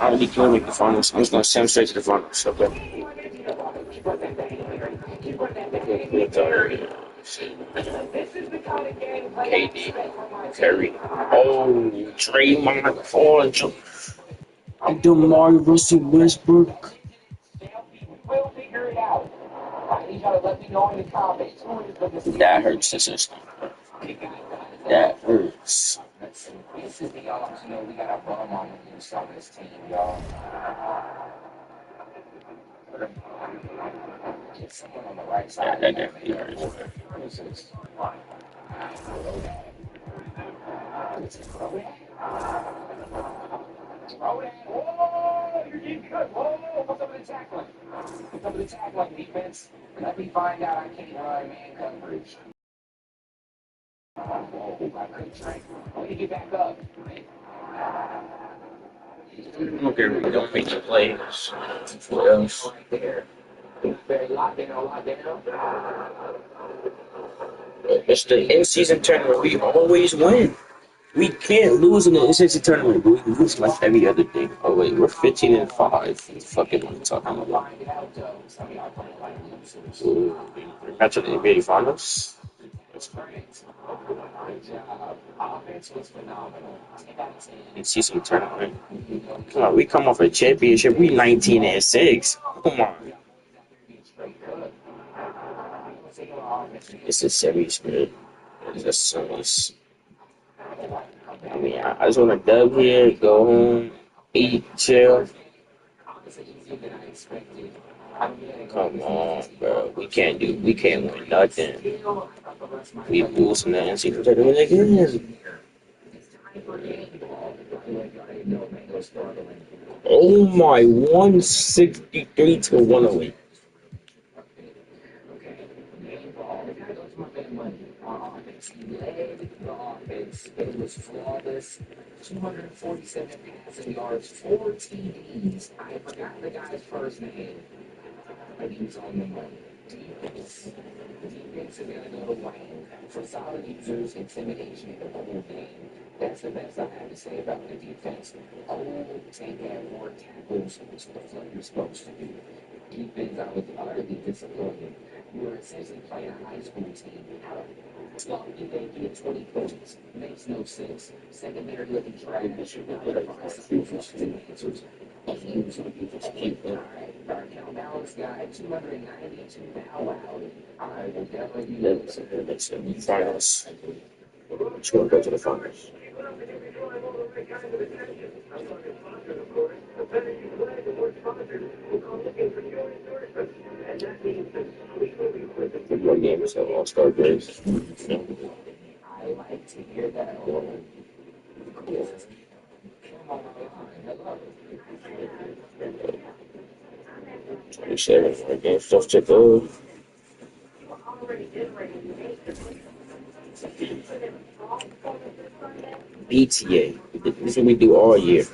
I don't think he'll make the finals. I'm just gonna send him straight to the finals. Okay. With KD, Curry. Oh, Draymond, Paul, DeMar Russell Westbrook. That hurts the system. That hurts. Yeah, that definitely hurts. Okay, we don't make the plays. What else? It's the in-season tournament. We always win. We can't lose in the in-season tournament, but we lose like every other day. Oh wait, we're 15-5. What the fuck am I talking about? Match of the NBA Finals. In-season tournament. Come on, we come off a championship. We 19-6. Come on. It's a series, man. It's a series. I mean, I just want to dub here, go home, eat, chill. Come on, bro. We can't win nothing. We boosting the NC tournament again. Oh my, 163 to 108. Finals. Just gonna go to the finals. More games have all-star games. 27 more games stuff to go. BTA. This is what we do all year.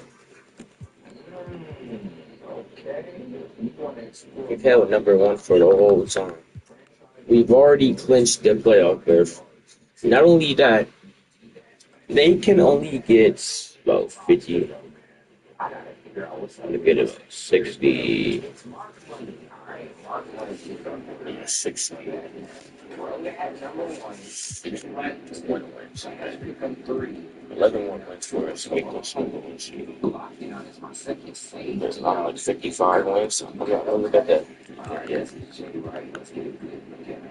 We've held number one for the whole time. We've already clinched the playoff berth. Not only that, they can only get about 50. They get about 60. 60. 11 wins for us. There's not like 55 wins. Look at that. Yeah.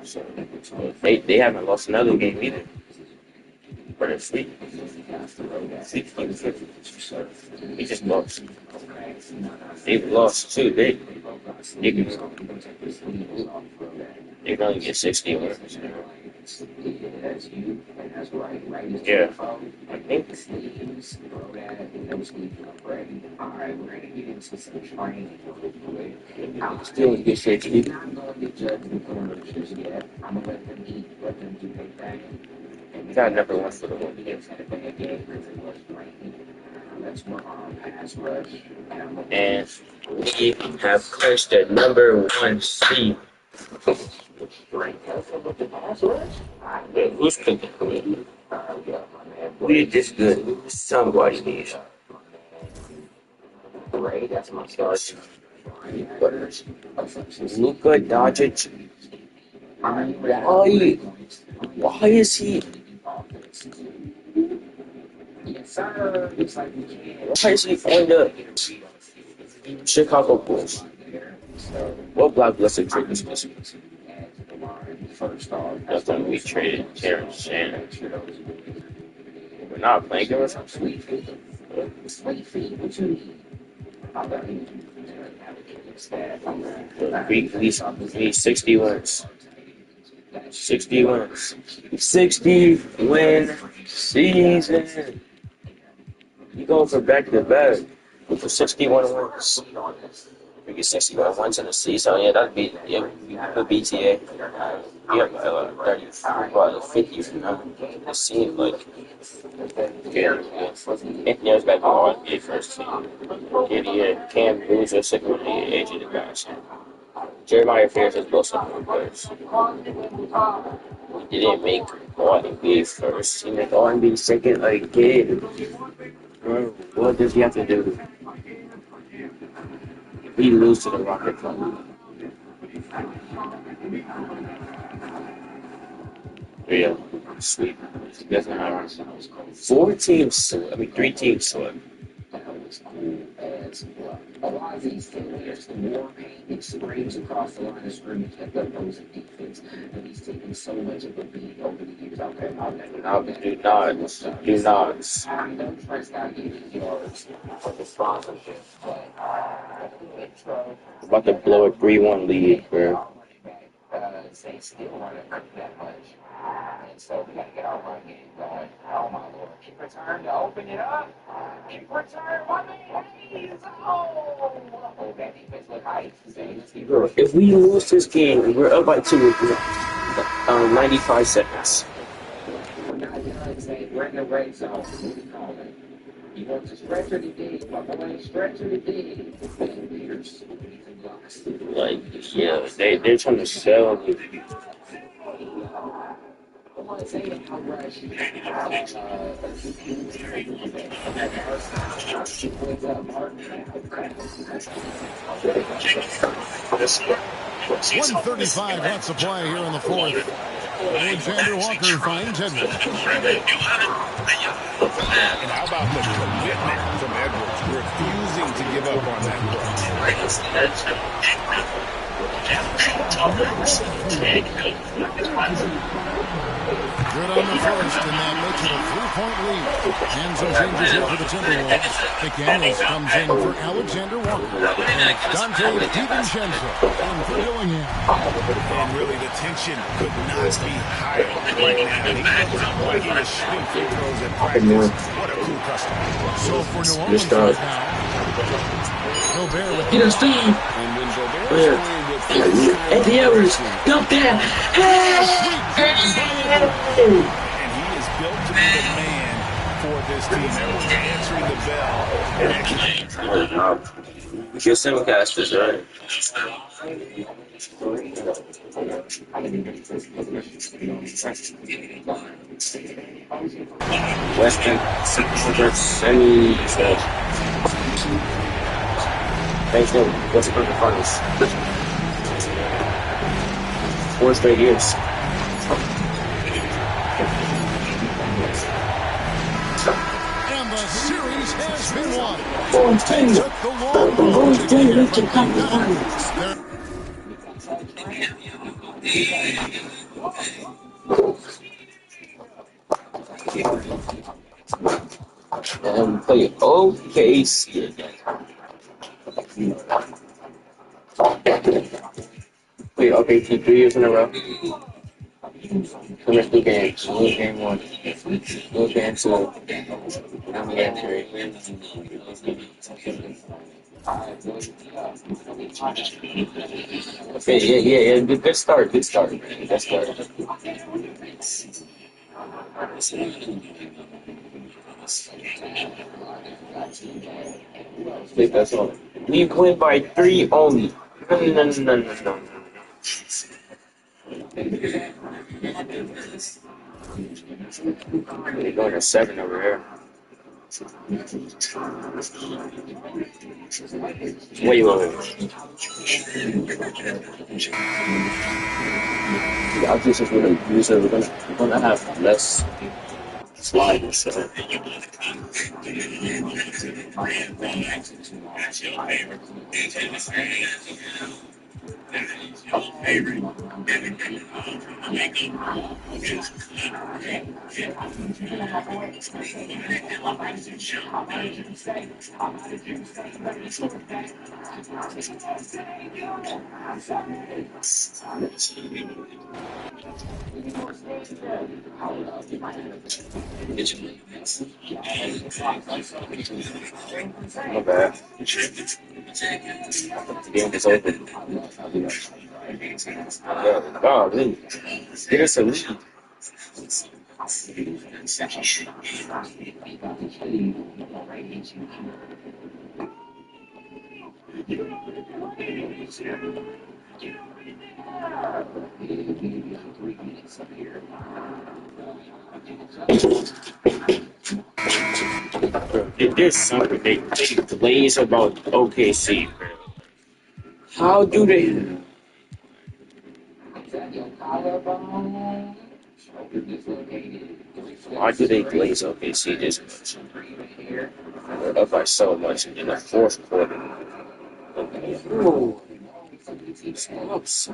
So, they haven't lost another game either. But it's sweet. We just lost. They've lost too. They can only get 60 wins. Yeah, I think. Still in good shape, too. We got number one for the whole game. And we have clinched the number one seed. Who's cooking? We this good. Somebody needs. Luka Doncic. Why is he? Why is he on the Chicago Bulls? What blockbuster trade is this? That's when we traded Terrence Shannon. We're not playing him or something. We need 60 wins. 60 wins. 60 win season. You going for back to back for 61 wins. We get 61 wins in the season. Yeah, that'd be the BTA. Yeah, 30, probably 50 from now. It seemed like Anthony's back on NBA first team. Yeah, Cam Boozer, second one, AJ the guys. Jeremiah Ferris is both some players. He didn't make all NBA first. He made all NBA second again. Bro, what does he have to do? We lose to the Rockets. Yeah, sweet. That's not how it 4 teams swept. I mean, 3 teams swept. A lot of these failures, the more pain it screams across the line of scrimmage at the opposing defense, and he's taken so much of the beat over the years. Do not. Don't trust out getting yards for the sponsorship. About to blow a 3-1 lead, bro. They still want to hurt that much. And so we got to get our run game going. Oh, my Lord. Keep return to open it up. Keep return. One man. Oh, that defense look height. Bro, if we lose this game, we're up by 2 with 95 seconds. We're in the red zone. You want to stretch or to dig? Stretch or to dig? Like, yeah, they're trying to sell me. $135 left to play here in the fourth. Alexander Walker finds Edwards. And how about the commitment from Edwards, refusing to give up on that Good on the first, and that makes it a 3-point lead. And some changes here for the Timberwolves. McDaniels comes in for Alexander Walker. And Dante DiVincenzo in for Dillingham. And really, the tension could not be higher right now. And he looked like he was shooting free throws at practice. What a cool customer. So for New Orleans right now, Gobert with the and when Gobert Anthony Edwards, dump that. and he is built to be the man for this team. Everyone's answering the bell. And actually, Your simulcasters, right? Western semi. Thanks, no. Western Finals. 4 straight years. And the series has been won. They Took the long road to get here, but they got it. And play OKC again. Wait, OKC 3 years in a row. So let's do games. Lose game 1. Lose game 2. And we game 3. Okay, yeah. Good start. Good start. Good start. That's all. We win by 3 only. No. They're going to 7 over here. Wait. The objects is going to use it. We're gonna have less sliders. So. My bad. The game is over. Oh, dude. Get us a lead. There's something they glaze about OKC, bro. How do they? Why do they glaze OKC this much? They're up by so much in the fourth quarter. Ooh. Oops.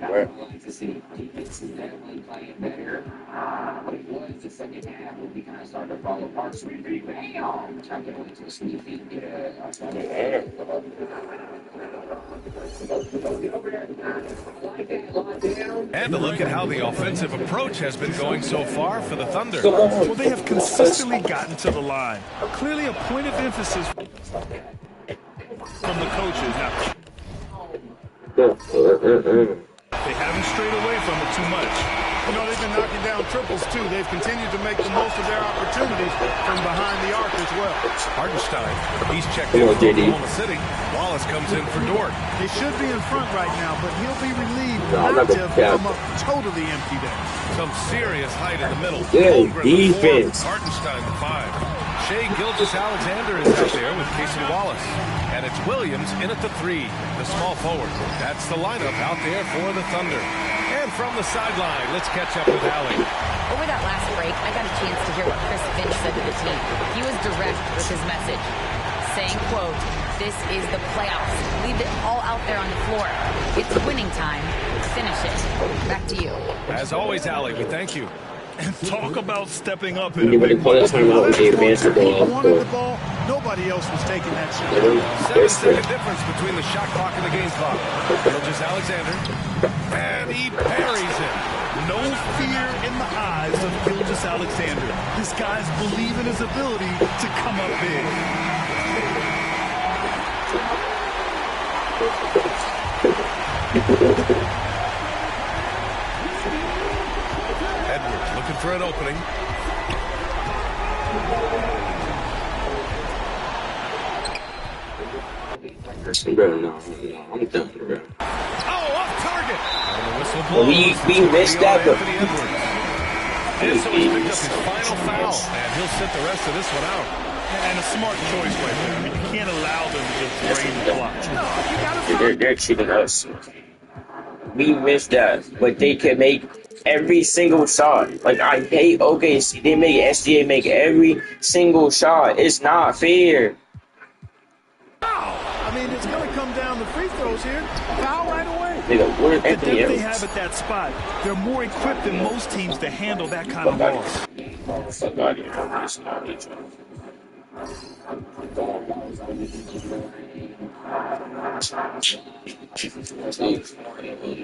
Where? And a look at how the offensive approach has been going so far for the Thunder. Well, they have consistently gotten to the line. Clearly a point of emphasis from the coaches. Now, they haven't strayed away from it too much. You know, they've been knocking down triples, too. They've continued to make the most of their opportunities from behind the arc as well. Hartenstein, he's checked in for Oklahoma City. Wallace comes in for Dort. They should be in front right now, but he'll be relieved not to come up totally empty there. Some serious height in the middle. Good Holmgren defense. Hartenstein the 5. Shea Gilgeous-Alexander is out there with Casey Wallace. And it's Williams in at the 3, the small forward. That's the lineup out there for the Thunder. And from the sideline, let's catch up with Allie. Over that last break, I got a chance to hear what Chris Finch said to the team. He was direct with his message, saying, quote, "This is the playoffs. Leave it all out there on the floor. It's winning time. Finish it." Back to you. As always, Allie, we thank you. And talk about stepping up in a Anybody big call that time out when they advanced the He ball? wanted the ball. Nobody else was taking that shot. 7-second difference between the shot clock and the game clock. Gilgeous-Alexander. And he buries it. No fear in the eyes of Gilgeous-Alexander. This guy's believe in his ability to come up big. Edwards looking for an opening. Bro, no, I'm done, bro. Oh, off target. And the whistle Well, blows. we missed that, but Anthony Edwards. And so he's picked up his final foul, and he'll sit the rest of this one out. And a smart choice right there. I mean, you can't allow them to just drain the clock. they're cheating us. We missed that, but they can make every single shot. Like, I hate OKC. They make SGA make every single shot. It's not fair. I mean, it's going to come down to free throws here. Foul right away. Nigga, where's The Anthony depth they Edwards? have at that spot, they're more equipped than most teams to handle that kind of loss. Fuck out of here. It's not easy.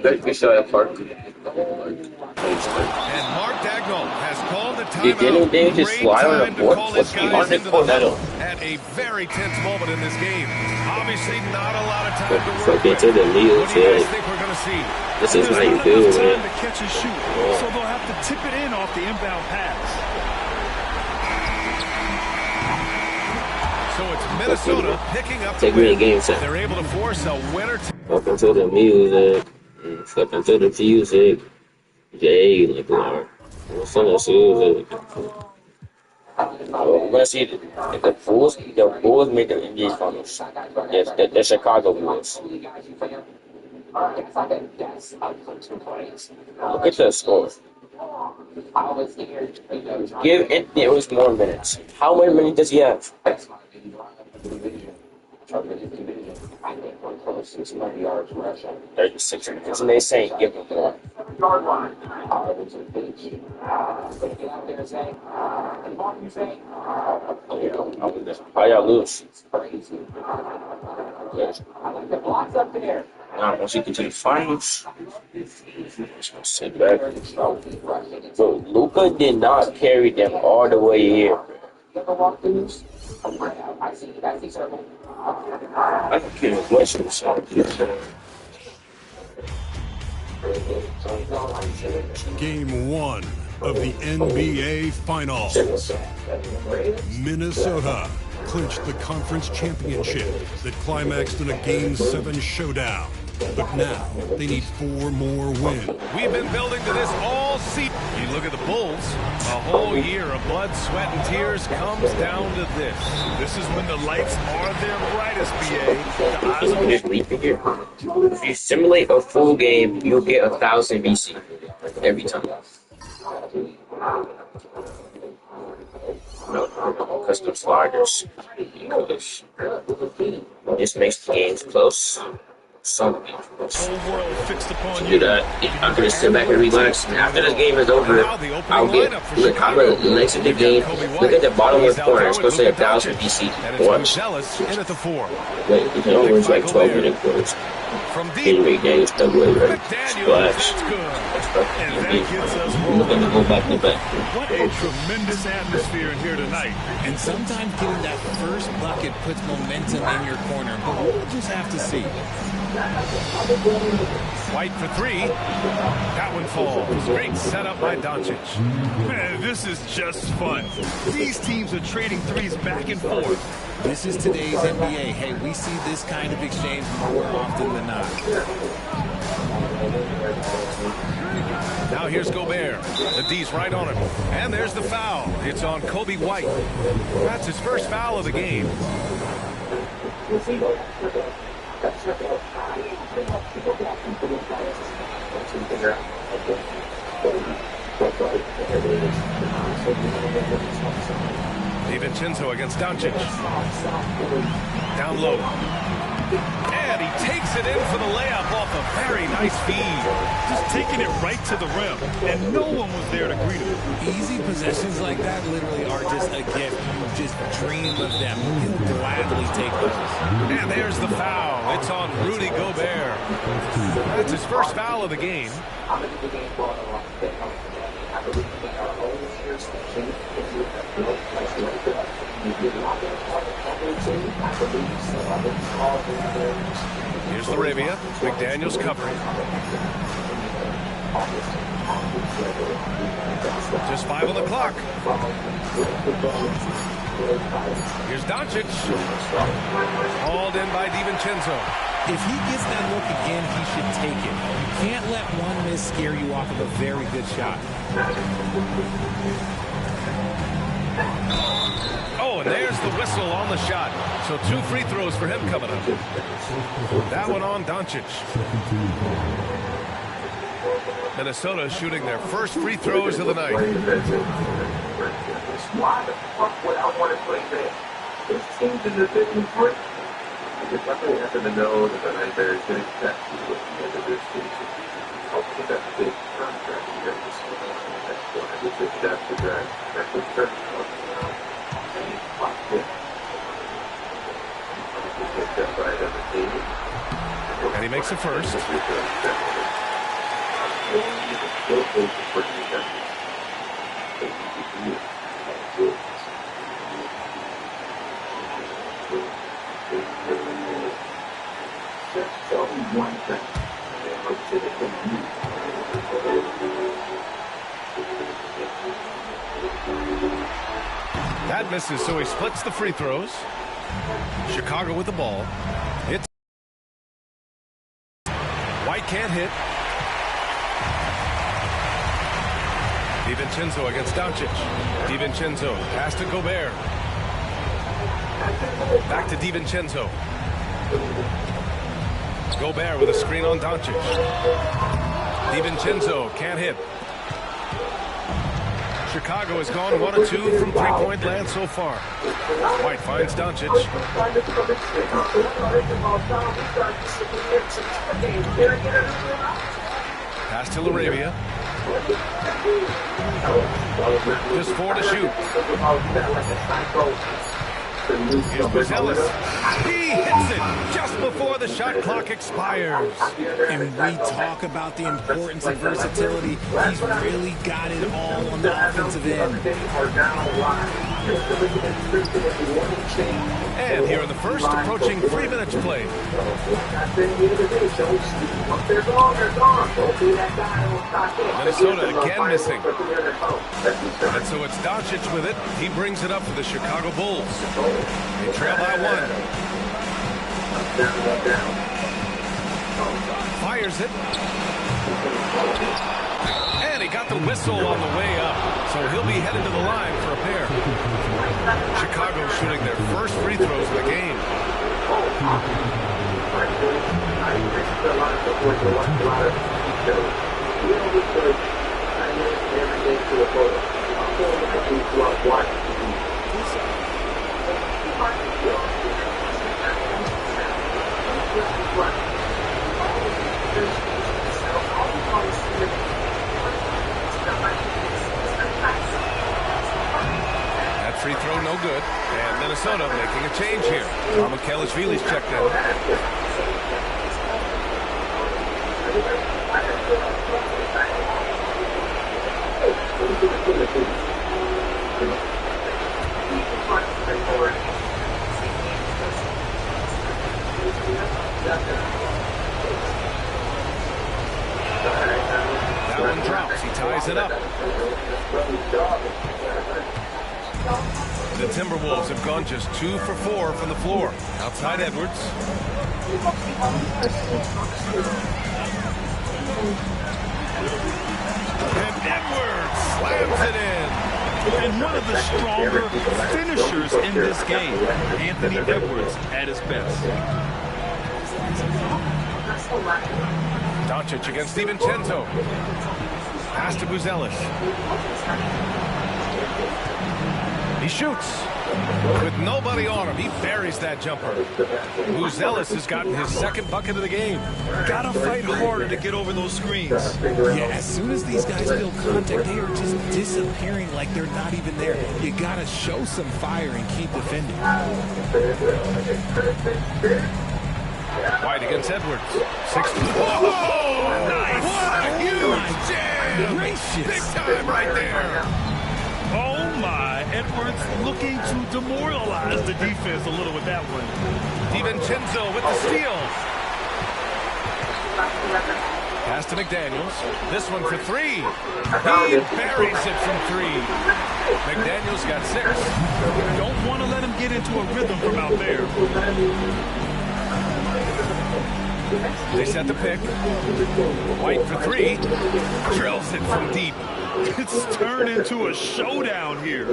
Good shot at Park. And Mark Dagnall has called the He didn't timeout. just Great slide on time the to board. call What's his he guys on the into the corner? huddle at a very tense moment in this game. Obviously, not a lot of time to So work get with. to the lead, What do you guys yeah. think we're going to see? This is There's how you not do enough it, time man. to catch and shoot, so they'll have to tip it in off the inbound pass. So So it's Minnesota picking up the Take me a win. game set. They're able to force a winner. Welcome to the music. Welcome to the music. Jay LeBlanc. What's on the music? We're gonna see if the Bulls make the NBA Finals. Yes, the Chicago Bulls. Look at the score. Give it. It was more minutes. How many minutes does he have? 36 minutes. And they say give him more. How y'all lose? Now, once you get to the finals, just gonna sit back. Bro, Luka did not carry them all the way here. I don't care what you say. Game 1 of the NBA Finals. Minnesota clinched the conference championship that climaxed in a Game 7 showdown. But now they need 4 more wins. We've been building to this all season. You look at the Bulls, a whole year of blood, sweat, and tears comes down to this. This is when the lights are their brightest, BA. The eyes of Just leave it here. If you simulate a full game, you'll get 1,000 BC every time. No, custom sliders. Because this makes the games close. Some games close. world fixed upon To you. do that, I'm gonna sit back and relax. And after the game is over, I'll get. Look, I'm gonna next to the game. Look at the bottom left corner. It's gonna say 1,000 BC. Watch. Dallas in at the 4. Wait, you can only like 12-minute quarters. From deep, Henry Daniels double A, right? McDaniel, Splash. that's good. And that We're gets us gonna go back to back. What a tremendous atmosphere in here tonight. And sometimes getting that first bucket puts momentum in your corner, but we'll just have to see. White for 3. That one falls. Great setup by Doncic. Man, this is just fun. These teams are trading threes back and forth. This is today's NBA. Hey, we see this kind of exchange more often than not. Now here's Gobert. The D's right on him. And there's the foul. It's on Kobe White. That's his first foul of the game. DiVincenzo against Doncic. Down low. And he takes it in for the layup off a very nice feed. Just taking it right to the rim. And no one was there to greet him. Easy possessions like that literally are just a gift. You just dream of them. You'll gladly take those. And there's the foul. It's on Rudy Gobert. That's his first foul of the game. Here's Laravia. McDaniel's covering. Just 5 on the clock. Here's Doncic. Hauled in by DiVincenzo. If he gets that look again, he should take it. You can't let one miss scare you off of a very good shot. Oh, and there's the whistle on the shot. So 2 free throws for him coming up. That one on Doncic. Minnesota shooting their first free throws of the night. And he makes it first. That misses, so he splits the free throws. Chicago with the ball. It's White can't hit. DiVincenzo against Doncic. DiVincenzo pass to Gobert. Back to DiVincenzo. Gobert with a screen on Doncic. DiVincenzo can't hit. Chicago has gone 1 of 2 from three-point land so far. White finds Doncic. Pass to LaRavia. Just 4 to shoot. Here's Buzelis. He hits it just before the shot clock expires. And we talk about the importance of versatility. He's really got it all on the offensive end. And here in the first, approaching 3 minutes played. Minnesota again missing. And so it's Doncic with it. He brings it up for the Chicago Bulls. They trail by 1. Fires it. And he got the whistle on the way up. So he'll be headed to the line for a pair. Chicago shooting their first free throws of the game. That free throw no good. And Minnesota making a change here. Kelishvili's checked in. That one drops. He ties it up. The Timberwolves have gone just 2 for 4 from the floor. Outside Edwards. And Edwards slams it in. And one of the stronger finishers in this game, Anthony Edwards at his best. Doncic against DiVincenzo. Pass to Buzelis. He shoots. With nobody on him, he buries that jumper. Buzelis has gotten his second bucket of the game. Gotta fight harder to get over those screens. Yeah, as soon as these guys feel contact, they are just disappearing like they're not even there. You gotta show some fire and keep defending. White against Edwards. 6-2. Whoa! Nice! What a huge jam! Gracious. Big time right there. Oh my, Edwards looking to demoralize the defense a little with that one. DiVincenzo with the steal. Pass to McDaniels. This one for 3. He buries it from 3. McDaniels got 6. Don't want to let him get into a rhythm from out there. They set the pick. White for 3. Drills it from deep. It's turned into a showdown here.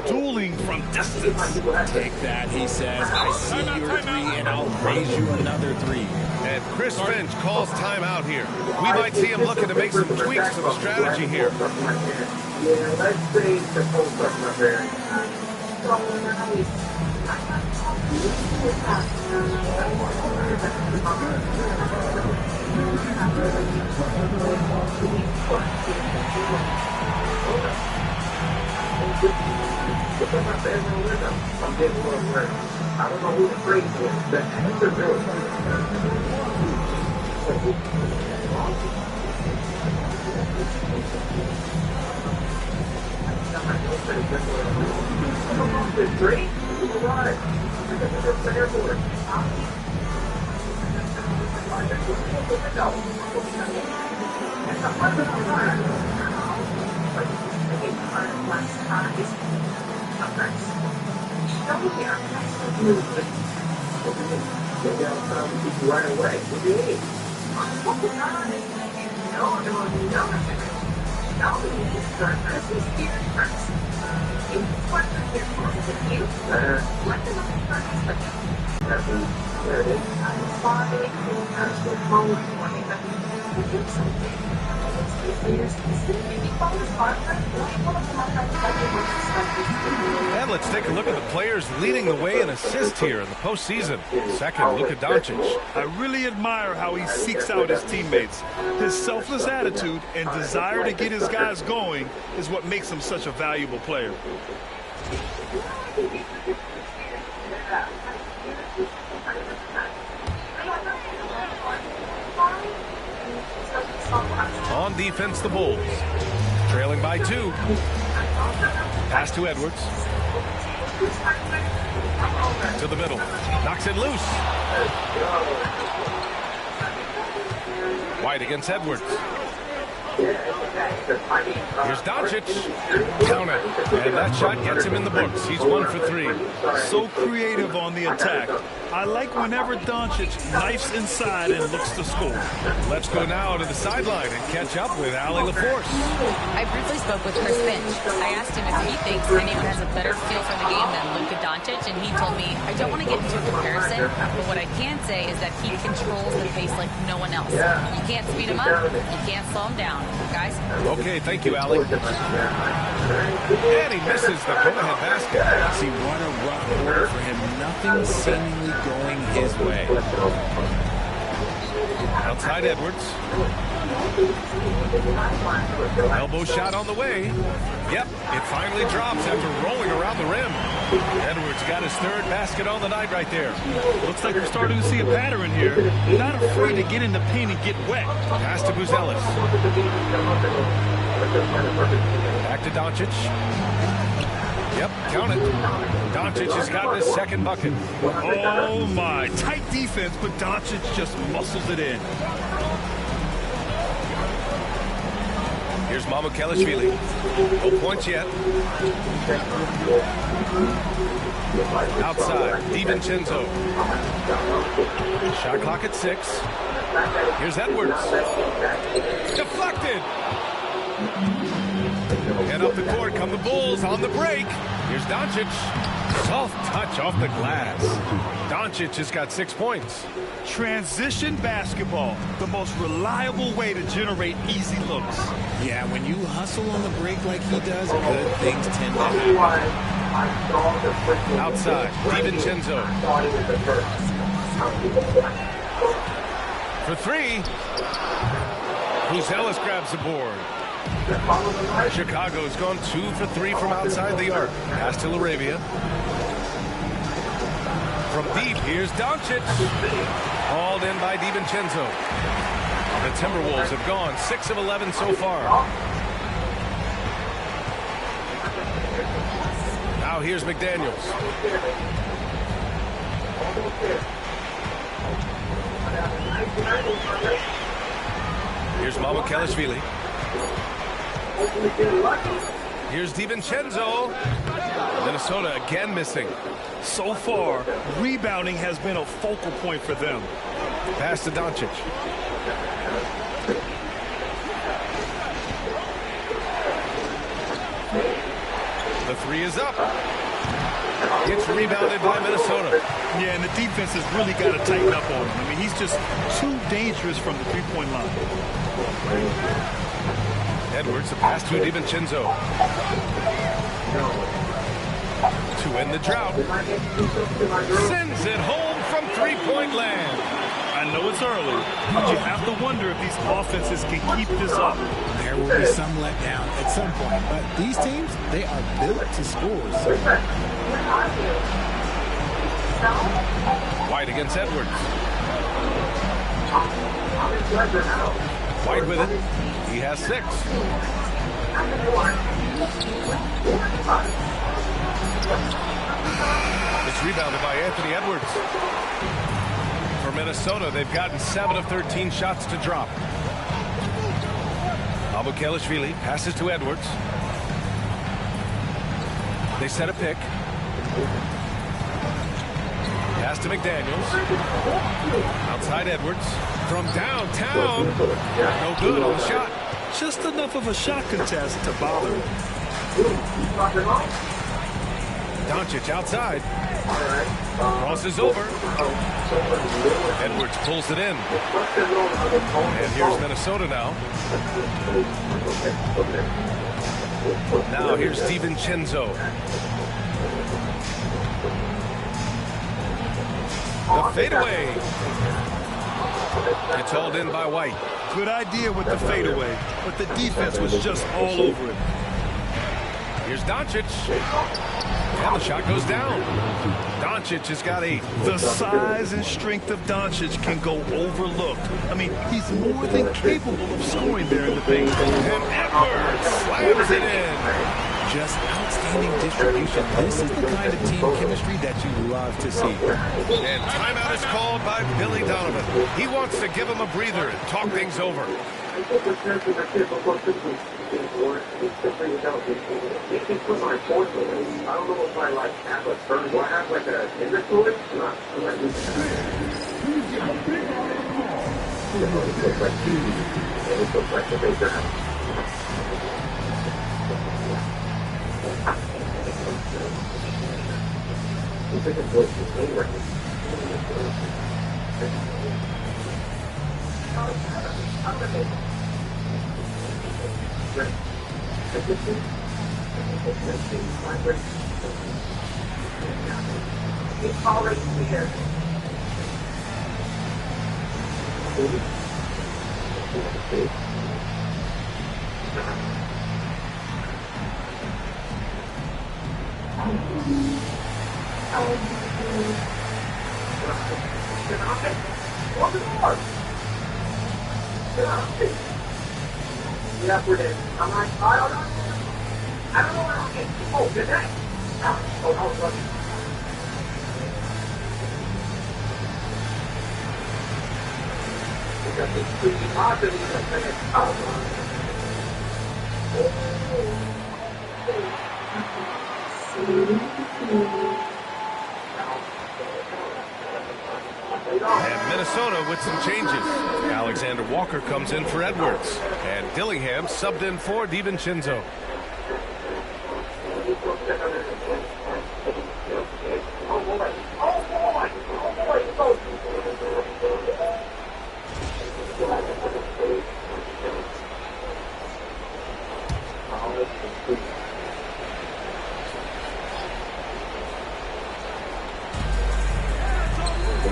Dueling from distance. Take that, he says. I see your 3, and I'll raise you another 3. And Chris Finch calls timeout here. We might see him looking to make some tweaks to the strategy here. I don't know who the break is. Right away. What do you mean? And let's take a look at the players leading the way in assists here in the postseason. Second, Luka Doncic. I really admire how he seeks out his teammates. His selfless attitude and desire to get his guys going is what makes him such a valuable player. On defense, the Bulls. Trailing by 2. Pass to Edwards. To the middle. Knocks it loose. White against Edwards. Here's Doncic. Counter. And that shot gets him in the books. He's 1 for 3. So creative on the attack. I like whenever Doncic knifes inside and looks to score. Let's go now to the sideline and catch up with Allie LaForce. I briefly spoke with Chris Finch. I asked him if he thinks anyone has a better feel for the game than Luka Doncic, and he told me, I don't want to get into a comparison, but what I can say is that he controls the pace like no one else. You can't speed him up, you can't slow him down. Guys? Okay, thank you, Allie. And he misses the go-ahead basket. See, what a rough quarter for him. Nothing seemingly going his way. Outside Edwards. Elbow shot on the way. Yep, it finally drops after rolling around the rim. Edwards got his 3rd basket on the night right there. Looks like we're starting to see a pattern here. Not afraid to get in the paint and get wet. Pass to Buzelis. Back to Doncic. Yep, count it. Doncic has got his 2nd bucket. Oh my, tight defense, but Doncic just muscles it in. Here's Mamukelashvili. No points yet. Outside, DiVincenzo. Shot clock at 6. Here's Edwards. Deflected. And up the court come the Bulls on the break. Here's Doncic. Soft touch off the glass. Doncic has got 6 points. Transition basketball, the most reliable way to generate easy looks. Yeah, when you hustle on the break like he does, good things tend to happen. Outside, DiVincenzo. For 3. Buzelis grabs the board. Chicago's gone 2 for 3 from outside the arc. Pass to LaRavia. From deep, here's Doncic. Hauled in by DiVincenzo. The Timberwolves have gone 6 of 11 so far. Now here's McDaniels. Here's Mamukelashvili. Here's DiVincenzo. Minnesota again missing. So far, rebounding has been a focal point for them. Pass to Doncic. The 3 is up. It's rebounded by Minnesota. Yeah, and the defense has really got to tighten up on him. I mean, he's just too dangerous from the three-point line. Edwards, a pass to DiVincenzo. To end the drought. Sends it home from three-point land. I know it's early, but you have to wonder if these offenses can keep this up. There will be some letdown at some point, but these teams, they are built to score. So. White against Edwards. White with it. He has 6. It's rebounded by Anthony Edwards. For Minnesota, they've gotten 7 of 13 shots to drop. Mamukelashvili passes to Edwards. They set a pick. Pass to McDaniels. Outside Edwards. From downtown. No good on the shot. Just enough of a shot contest to bother him. Doncic outside. Crosses over. Edwards pulls it in. And here's Minnesota now. Now here's DiVincenzo. The fadeaway. It's hauled in by White. Good idea with the fadeaway, but the defense was just all over it. Here's Doncic. And the shot goes down. Doncic has got 8. The size and strength of Doncic can go overlooked. I mean, he's more than capable of scoring there in the paint. And Edwards slams it in. Just outstanding distribution. This is the kind of team chemistry that you love to see. And timeout is called by Billy Donovan. He wants to give him a breather and talk things over. It's already here. Yeah, we're dead. I'm like, I don't know where I'm getting. Oh, good day. Oh, I was lucky. Because it's pretty hard to be And Minnesota with some changes. Alexander Walker comes in for Edwards. And Dillingham subbed in for DiVincenzo.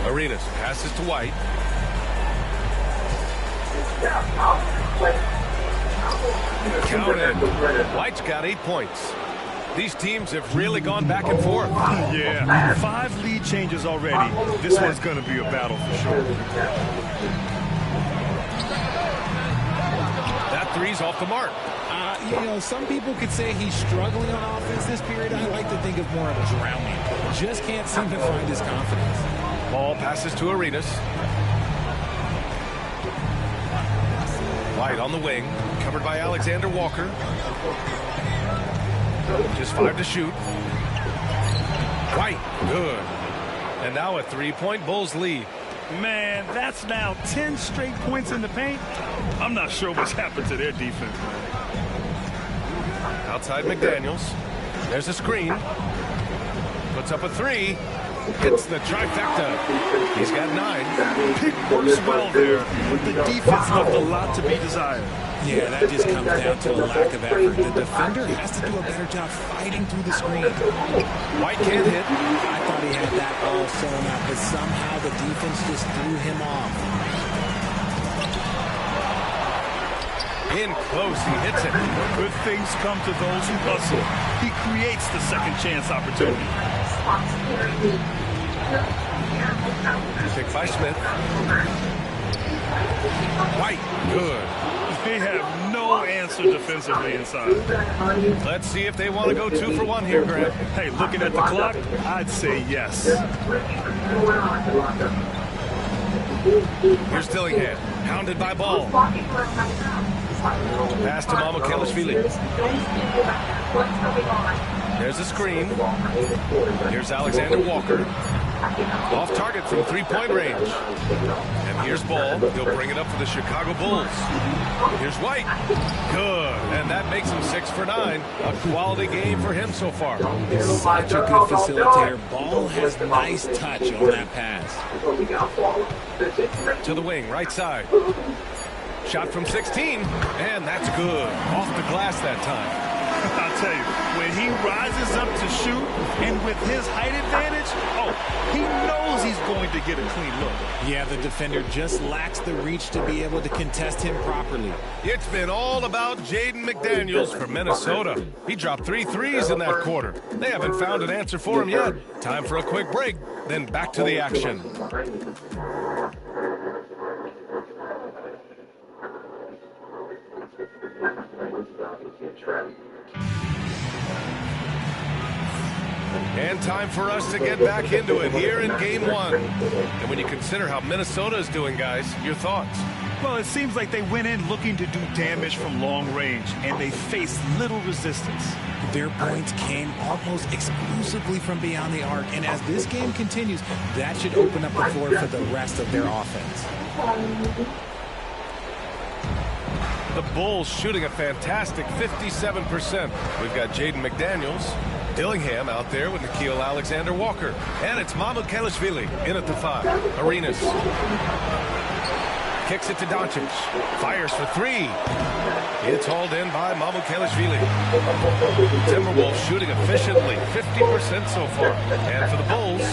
Arenas passes to White. Counted. White's got 8 points. These teams have really gone back and forth. Yeah, 5 lead changes already. This one's going to be a battle for sure. That three's off the mark. You know, some people could say he's struggling on offense this period. I like to think of more of drowning. Just can't seem to find his confidence. Ball passes to Arenas. White on the wing, covered by Alexander Walker. Just 5 to shoot. White, good. And now a 3-point Bulls lead. Man, that's now 10 straight points in the paint. I'm not sure what's happened to their defense. Outside McDaniels. There's a screen. Puts up a 3. Hits the trifecta. He's got 9. Pick works well there, but the defense left a lot to be desired. Yeah, that just comes down to a lack of effort. The defender has to do a better job fighting through the screen. White can't hit. I thought he had that all sewn up, but somehow the defense just threw him off. In close, he hits it. Good things come to those who hustle. He creates the second chance opportunity. Picked by Smith. White, good. They have no answer defensively inside. Let's see if they want to go 2 for 1 here, Grant. Hey, looking at the clock, I'd say yes. Here's Dillingham, hounded by Ball. Pass to Mamukelashvili. There's a screen. Here's Alexander Walker. Off target from three-point range. And here's Ball. He'll bring it up for the Chicago Bulls. Here's White. Good. And that makes him 6 for 9. A quality game for him so far. Such a good facilitator. Ball has nice touch on that pass. To the wing, right side. Shot from 16, and that's good. Off the glass that time. I'll tell you, when he rises up to shoot, and with his height advantage, he knows he's going to get a clean look. Yeah, the defender just lacks the reach to be able to contest him properly. It's been all about Jaden McDaniels for Minnesota. He dropped 3 threes in that quarter. They haven't found an answer for him yet. Time for a quick break, then back to the action. And time for us to get back into it here in Game 1. And when you consider how Minnesota is doing, guys, your thoughts? Well, it seems like they went in looking to do damage from long range, and they faced little resistance. Their points came almost exclusively from beyond the arc, and as this game continues, that should open up the floor for the rest of their offense. The Bulls shooting a fantastic 57%. We've got Jaden McDaniels. Dillingham out there with Nickeil Alexander-Walker. And it's Mamukelashvili in at the 5. Arenas. Kicks it to Doncic. Fires for 3. It's hauled in by Mamukelashvili. Timberwolves shooting efficiently. 50% so far. And for the Bulls,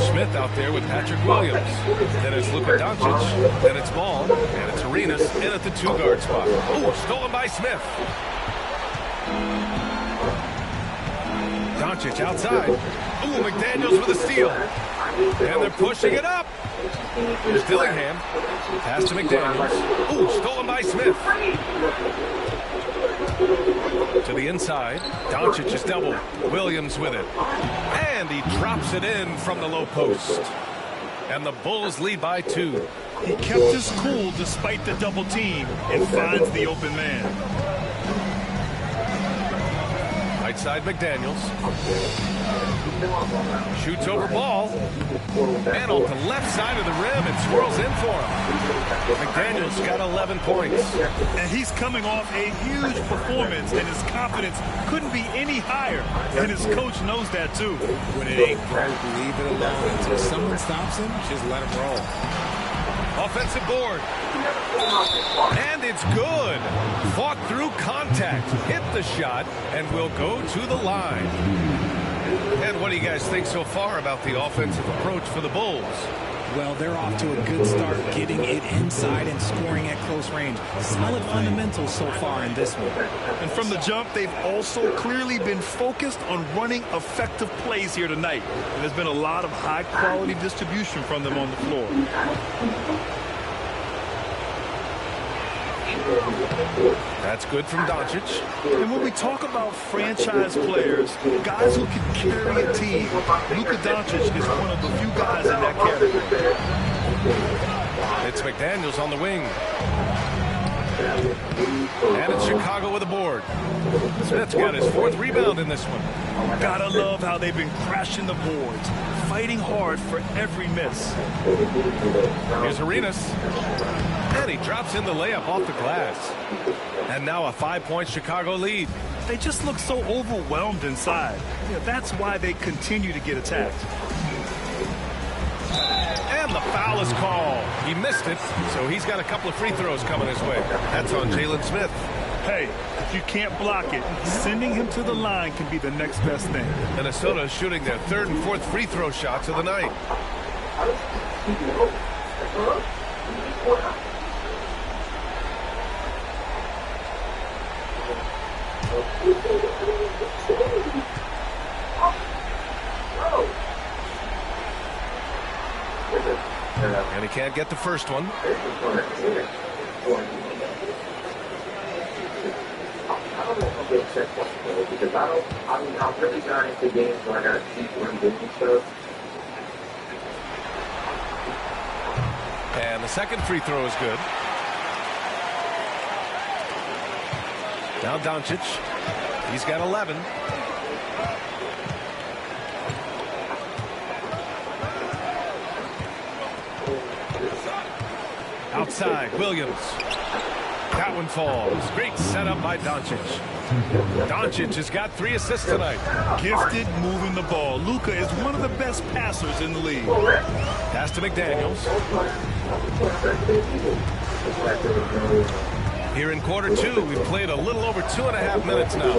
Smith out there with Patrick Williams. Then it's Luka Doncic. Then it's Ball. And it's Arenas in at the 2-guard spot. Ooh, stolen by Smith. Doncic outside. Ooh, McDaniels with a steal. And they're pushing it up. Here's Dillingham. Pass to McDaniels. Ooh, stolen by Smith. To the inside. Doncic is doubled. Williams with it. And he drops it in from the low post. And the Bulls lead by 2. He kept his cool despite the double team and finds the open man. Right side McDaniels. Shoots over Ball. And off the left side of the rim, it swirls in for him. McDaniels got 11 points. And he's coming off a huge performance, and his confidence couldn't be any higher. And his coach knows that too. When it ain't broke, leave it alone. Until someone stops him, just let him roll. Offensive board. And it's good. Fought through contact. Hit the shot and will go to the line. And what do you guys think so far about the offensive approach for the Bulls? Well, they're off to a good start, getting it inside and scoring at close range. Solid fundamentals so far in this one. And from the jump, they've also clearly been focused on running effective plays here tonight. And there's been a lot of high-quality distribution from them on the floor. That's good from Doncic. And when we talk about franchise players, guys who can carry a team, Luka Doncic is one of the few guys in that category. It's McDaniels on the wing. And it's Chicago with a board. Smith's got his 4th rebound in this one. Gotta love how they've been crashing the boards, fighting hard for every miss. Here's Arenas. And he drops in the layup off the glass. And now a 5-point Chicago lead. They just look so overwhelmed inside. Yeah, that's why they continue to get attacked. And the foul is called. He missed it, so he's got a couple of free throws coming his way. That's on Jalen Smith. Hey, if you can't block it, sending him to the line can be the next best thing. Minnesota is shooting their 3rd and 4th free throw shots of the night. And he can't get the first one. Because I'm really not into games where I gotta keep doing stuff. And the second free throw is good. Now Doncic. He's got 11. Outside, Williams. That one falls. Great setup by Doncic. Doncic has got 3 assists tonight. Gifted moving the ball. Luka is one of the best passers in the league. Pass to McDaniels. Here in quarter 2, we've played a little over 2.5 minutes now.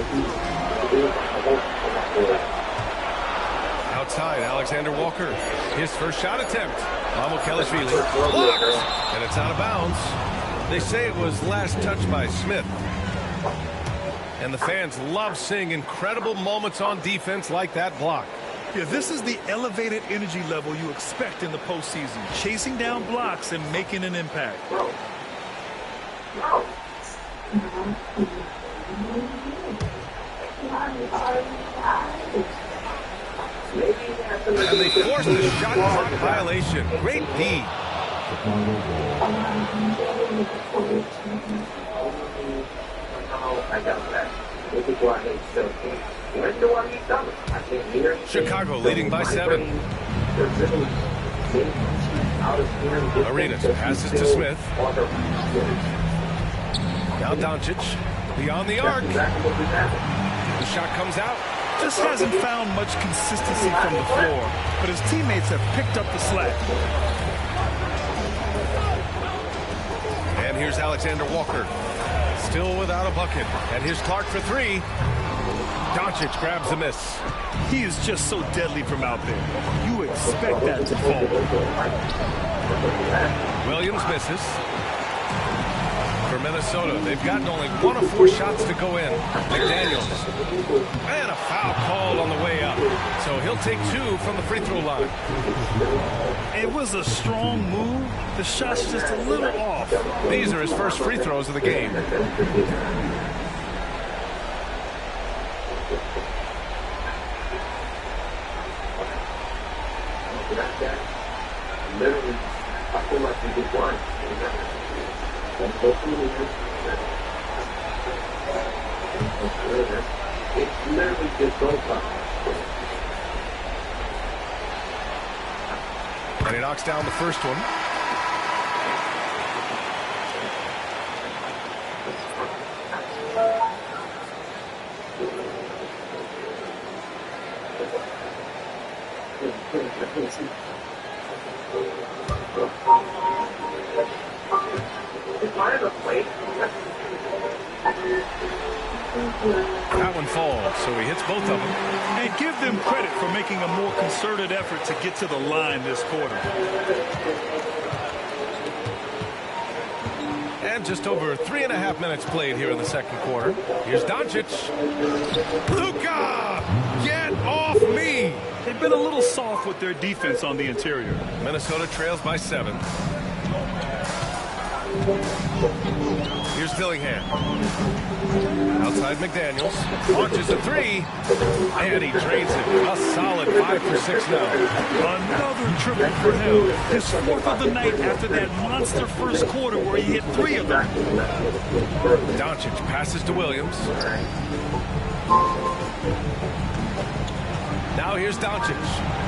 Outside, Alexander Walker. His first shot attempt. Mamukelashvili blocked, and it's out of bounds. They say it was last touched by Smith. And the fans love seeing incredible moments on defense like that block. Yeah, this is the elevated energy level you expect in the postseason. Chasing down blocks and making an impact. And they forced the shot clock violation. Great D. Chicago leading by 7. Arenas passes to Smith. Now Doncic beyond the arc. The shot comes out. Just hasn't found much consistency from the floor, but his teammates have picked up the slack. And here's Alexander Walker. Still without a bucket. And here's Clark for 3. Doncic grabs a miss. He is just so deadly from out there. You expect that to fall. Williams misses. For Minnesota, they've gotten only 1 of 4 shots to go in. McDaniels. And a foul called on the way up. So he'll take 2 from the free throw line. It was a strong move. The shot's just a little off. These are his first free throws of the game. Literally, I feel like we did one. It's literally just goal time. And he knocks down the first one. That one falls, so he hits both of them. And give them credit for making a more concerted effort to get to the line this quarter. And just over 3.5 minutes played here in the second quarter. Here's Doncic. Luka! Get off me! They've been a little soft with their defense on the interior. Minnesota trails by 7. Here's Dillingham. Outside McDaniels. Launches a 3. And he drains it. A solid 5 for 6 now. Another triple for him. His 4th of the night after that monster first quarter where he hit 3 of them. Doncic passes to Williams. Now here's Doncic.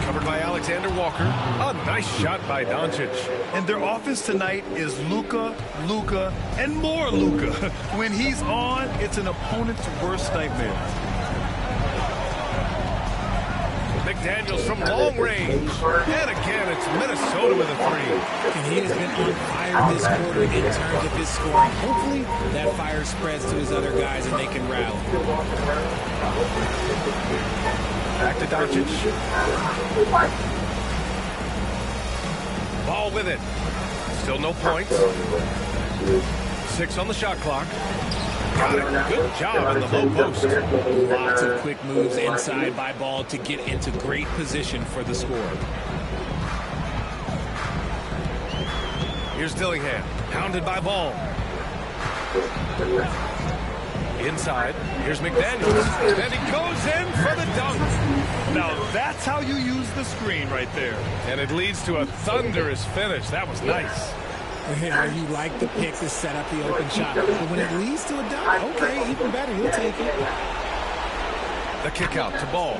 Covered by Alexander Walker. A nice shot by Doncic. And their offense tonight is Luka, Luka, and more Luka. When he's on, it's an opponent's worst nightmare. McDaniels from long range. And again, it's Minnesota with a 3. And he has been on fire this quarter in terms of his scoring. Hopefully, that fire spreads to his other guys and they can rally. Back to Doncic. Ball with it. Still no points. 6 on the shot clock. Got it. Good job in the low post. Lots of quick moves inside by Ball to get into great position for the score. Here's Dillingham. Pounded by Ball. Inside. Here's McDaniels. And he goes in for the dunk. Now that's how you use the screen right there. And it leads to a thunderous finish. That was nice. Yeah, you like the pick to set up the open shot. But when it leads to a dunk, okay, even better, you'll take it. The kick out to Ball.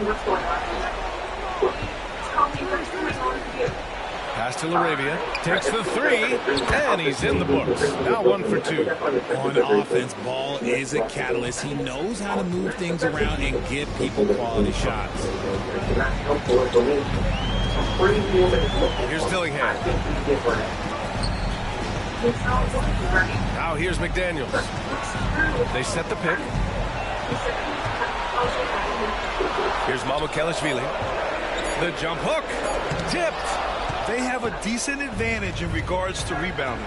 Pass to LaRavia. Takes the three, and he's in the books. Now 1 for 2. On offense, Ball is a catalyst. He knows how to move things around and give people quality shots. Here's Dillingham. Now here's McDaniels. They set the pick. Here's Mamukelashvili. The jump hook. Tipped. They have a decent advantage in regards to rebounding.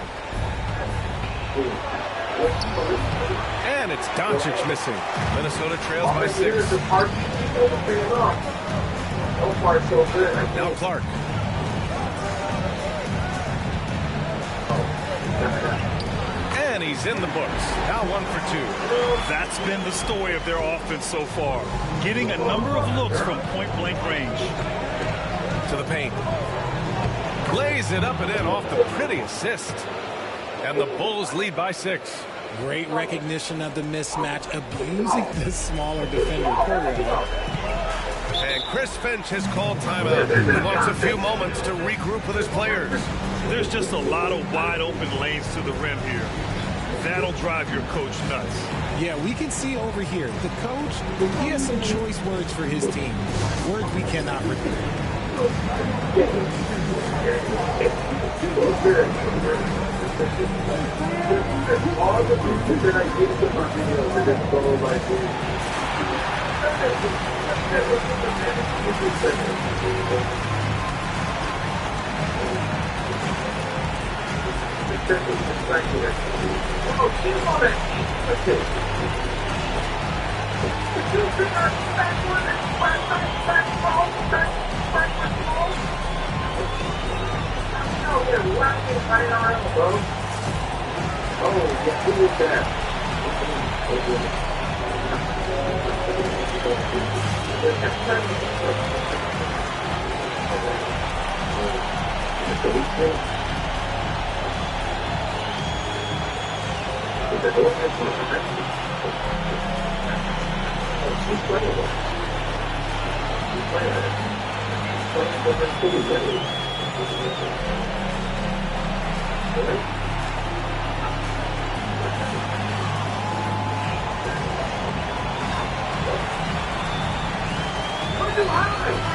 And it's Doncic missing. Minnesota trails by 6. Now Clark. And he's in the books. Now 1 for 2. That's been the story of their offense so far. Getting a number of looks from point-blank range. To the paint. Lays it up and in off the pretty assist. And the Bulls lead by 6. Great recognition of the mismatch, abusing the smaller defender. And Chris Finch has called timeout. He wants a few moments to regroup with his players. There's just a lot of wide open lanes to the rim here. That'll drive your coach nuts. Yeah, we can see over here, the coach, he has some choice words for his team. Words we cannot repeat.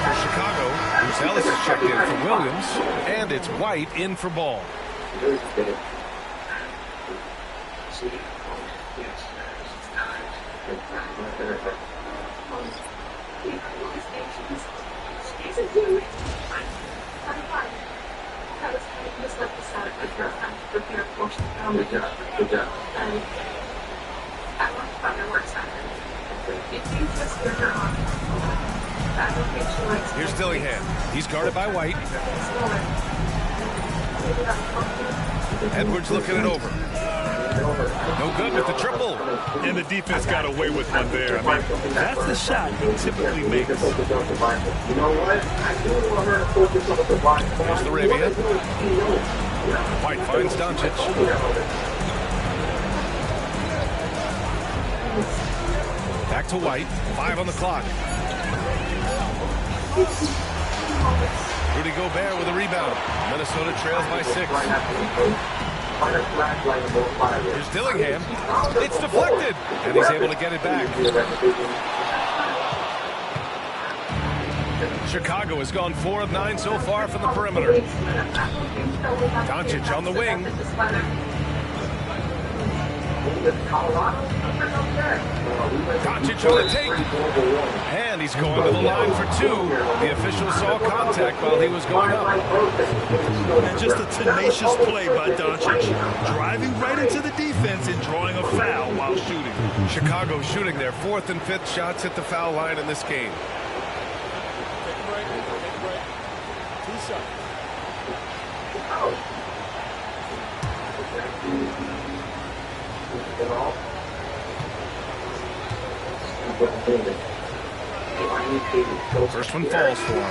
For Chicago, Bruce Ellis is checked in for Williams, and it's White in for Ball. Here's Dillingham. He's guarded by White. Edwards looking it over. No good with the triple. And the defense got away with one there. I mean, that's the shot he typically makes. Here's LaRavia. White finds Doncic. Back to White. 5 on the clock. Rudy Gobert with a rebound. Minnesota trails by 6. Here's Dillingham. It's deflected, and he's able to get it back. Chicago has gone 4 of 9 so far from the perimeter. Doncic on the wing. Doncic on the take. And he's going to the line for 2. The official saw contact while he was going up. And just a tenacious play by Doncic. Driving right into the defense and drawing a foul while shooting. Chicago shooting their 4th and 5th shots at the foul line in this game. Take a break. 2 shots. First one falls for him.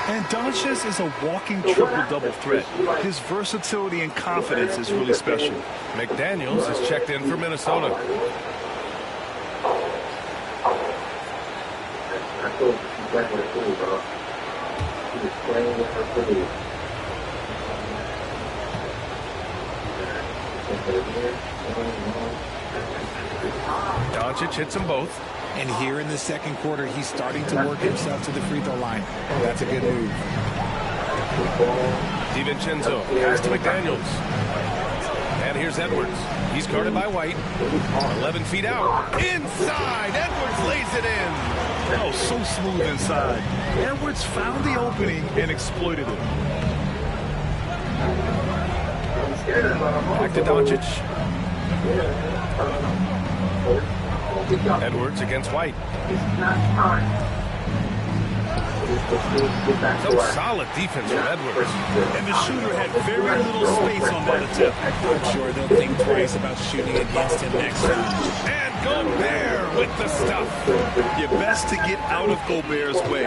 And Doncic is a walking triple-double threat. His versatility and confidence is really special. McDaniels is checked in for Minnesota. Doncic hits them both. And here in the second quarter, he's starting to work himself to the free throw line. That's a good move. DiVincenzo pass to McDaniels. And here's Edwards. He's guarded by White. 11 feet out. Inside. Edwards lays it in. Oh, so smooth inside. Edwards found the opening and exploited it. Back to Doncic. Edwards against White. Some solid defense from Edwards. And the shooter had very little space on that attempt. I'm sure they'll think twice about shooting against him next time. And Gobert with the stuff. You're best to get out of Gobert's way.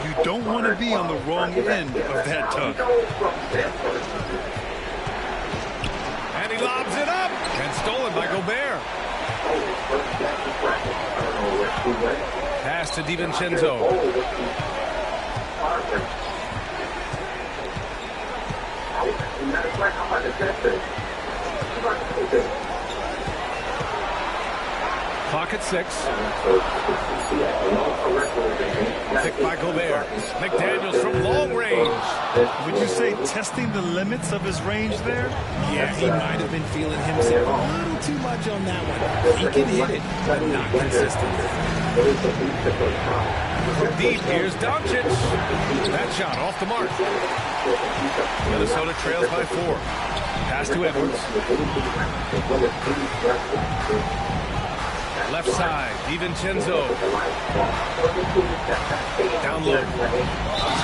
You don't want to be on the wrong end of that dunk. And he lobs it up. And stolen by Gobert. Pass to DiVincenzo. Clock at 6. Picked by Gobert. McDaniels from long range. Would you say testing the limits of his range there? Yeah, he might have been feeling himself a little too much on that one. He can hit it, but not consistently. From deep, here's Doncic. That shot off the mark. Minnesota trails by 4. Pass to Edwards. Left side, DiVincenzo. Down low.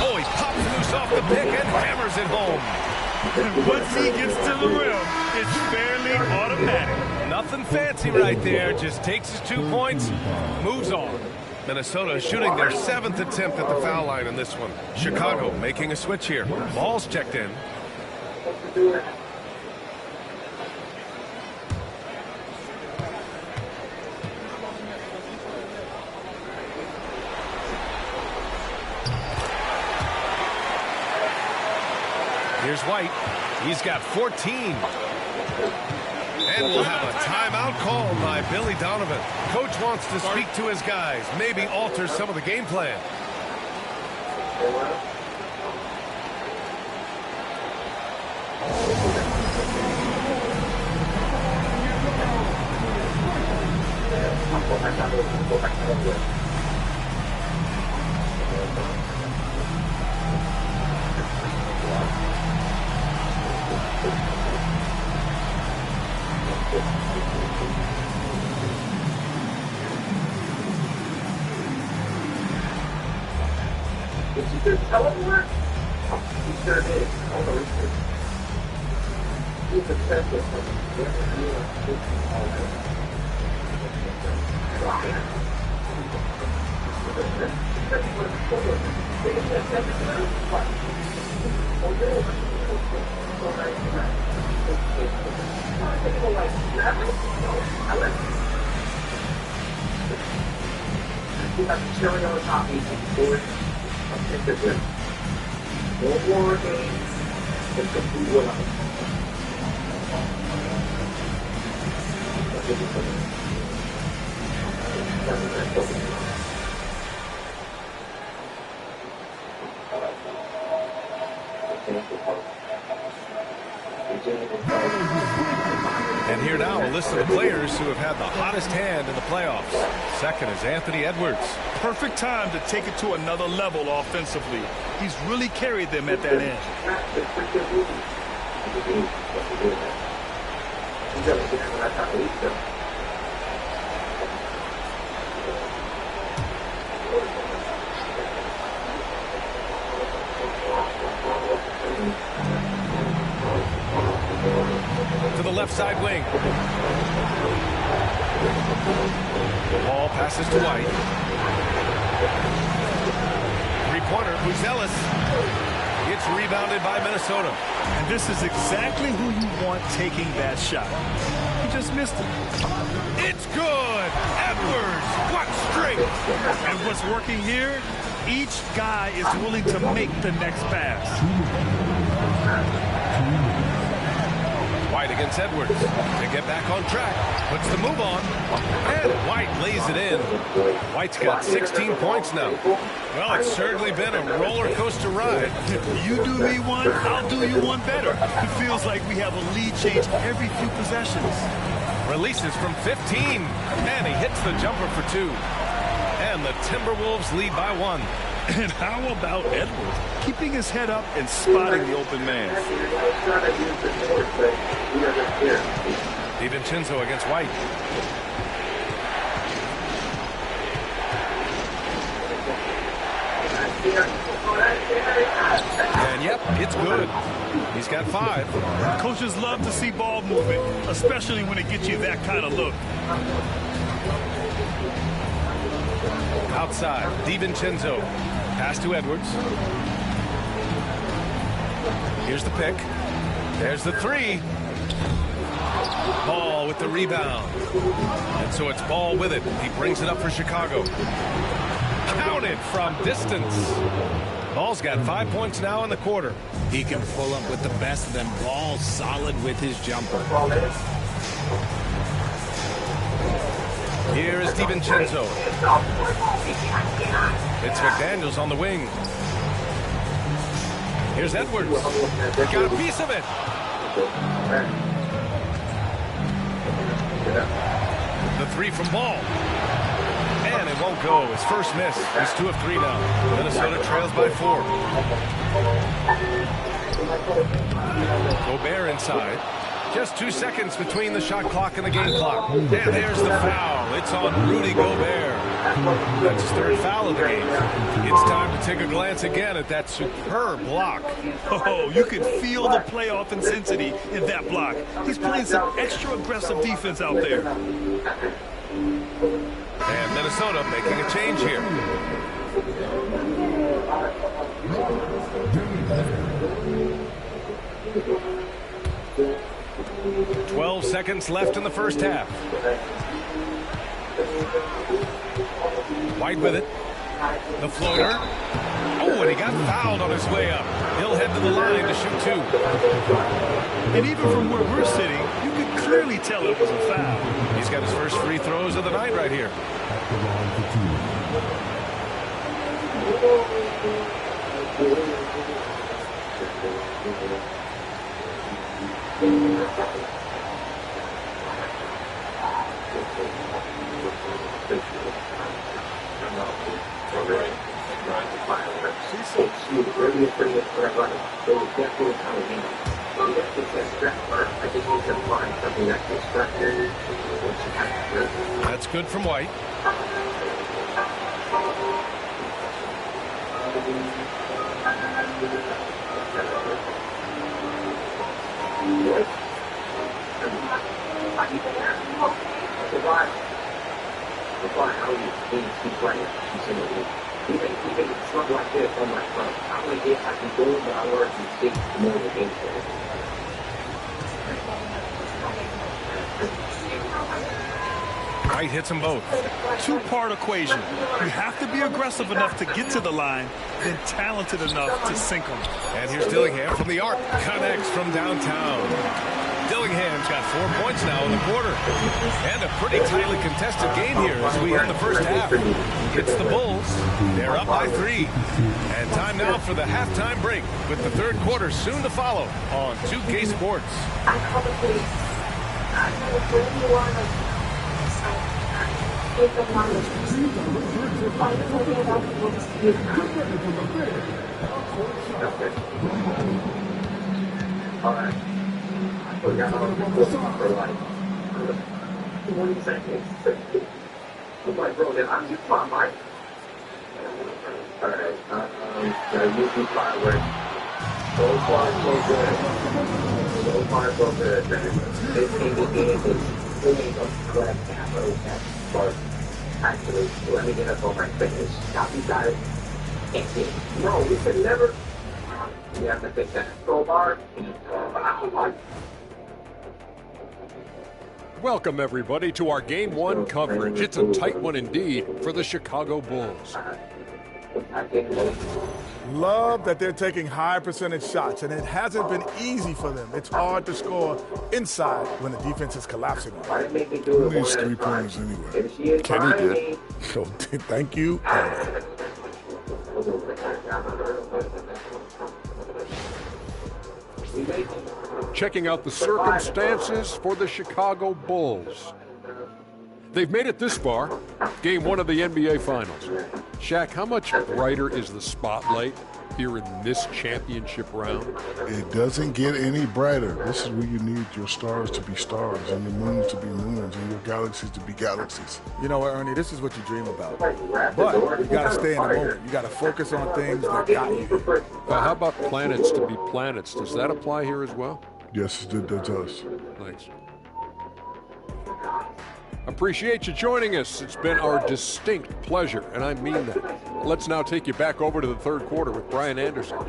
Oh, he pops loose off the pick and hammers it home. And once he gets to the rim, it's fairly automatic. Nothing fancy right there. Just takes his 2 points, moves on. Minnesota shooting their 7th attempt at the foul line in this one. Chicago making a switch here. Ball's checked in. Here's White. He's got 14. And we'll have a timeout called by Billy Donovan. Coach wants to speak to his guys, maybe alter some of the game plan. Teleport? He sure did. He's obsessive. You got the cherry on the top, 18 no more games. It's a blue one. And here now a list of the players who have had the hottest hand in the playoffs. Second is Anthony Edwards. Perfect time to take it to another level offensively. He's really carried them at that end. To the left side wing. The ball passes to White. Three-pointer, Buzelis. It's rebounded by Minnesota. And this is exactly who you want taking that shot. He just missed it. It's good. Edwards, what strength. And what's working here, each guy is willing to make the next pass. White against Edwards. To get back on track. Puts the move on. And White lays it in. White's got 16 points now. Well, it's certainly been a roller coaster ride. You do me one, I'll do you one better. It feels like we have a lead change every few possessions. Releases from 15. And he hits the jumper for 2. And the Timberwolves lead by 1. And how about Edwards keeping his head up and spotting the open man? DiVincenzo against White. And yep, it's good. He's got 5. Coaches love to see ball movement, especially when it gets you that kind of look. Outside, DiVincenzo. Pass to Edwards. Here's the pick. There's the 3. Ball with the rebound. And so it's Ball with it. He brings it up for Chicago. Counted from distance. Ball's got 5 points now in the quarter. He can pull up with the best of them. Ball solid with his jumper. Here is DiVincenzo. It's McDaniels on the wing. Here's Edwards. Got a piece of it. The 3 from Ball. And it won't go. His first miss. He's 2 of 3 now. Minnesota trails by 4. Gobert inside. Just 2 seconds between the shot clock and the game clock. And there's the foul. It's on Rudy Gobert. That's his 3rd foul of the game. It's time to take a glance again at that superb block. Oh, you can feel the playoff intensity in that block. He's playing some extra aggressive defense out there. And Minnesota making a change here. 12 seconds left in the first half. White with it. The floater. Oh, and he got fouled on his way up. He'll head to the line to shoot 2. And even from where we're sitting, you could clearly tell it was a foul. He's got his first free throws of the night right here. That's good from White. White hits them both. 2-part equation. You have to be aggressive enough to get to the line, then talented enough to sink them. And here's Dillingham from the arc. Connects from downtown. Dillingham's got 4 points now in the quarter. And a pretty tightly contested game here as we end the first half. It's the Bulls. They're up by 3. And time now for the halftime break with the third quarter soon to follow on 2K Sports. All right. We got for like 20 seconds. I'm like, bro, I'm just my mic. All right. YouTube fireworks. So far, so good. So far, so good. This game is really a grab capital but actually, let me get up on my finish. Stop you guys. No, we could never. You have to take that crowbar. Welcome, everybody, to our Game 1 coverage. It's a tight one indeed for the Chicago Bulls. Love that they're taking high percentage shots, and it hasn't been easy for them. It's hard to score inside when the defense is collapsing. Who needs 3 pointers anyway? Kenny did. So, thank you. Checking out the circumstances for the Chicago Bulls. They've made it this far, game 1 of the NBA Finals. Shaq, how much brighter is the spotlight here in this championship round? It doesn't get any brighter. This is where you need your stars to be stars and your moons to be moons and your galaxies to be galaxies. You know what, Ernie, this is what you dream about. But you got to stay in the moment. You got to focus on things that got you. How about planets to be planets? Does that apply here as well? Yes, it does. Thanks. Appreciate you joining us. It's been our distinct pleasure, and I mean that. Let's now take you back over to the third quarter with Brian Anderson.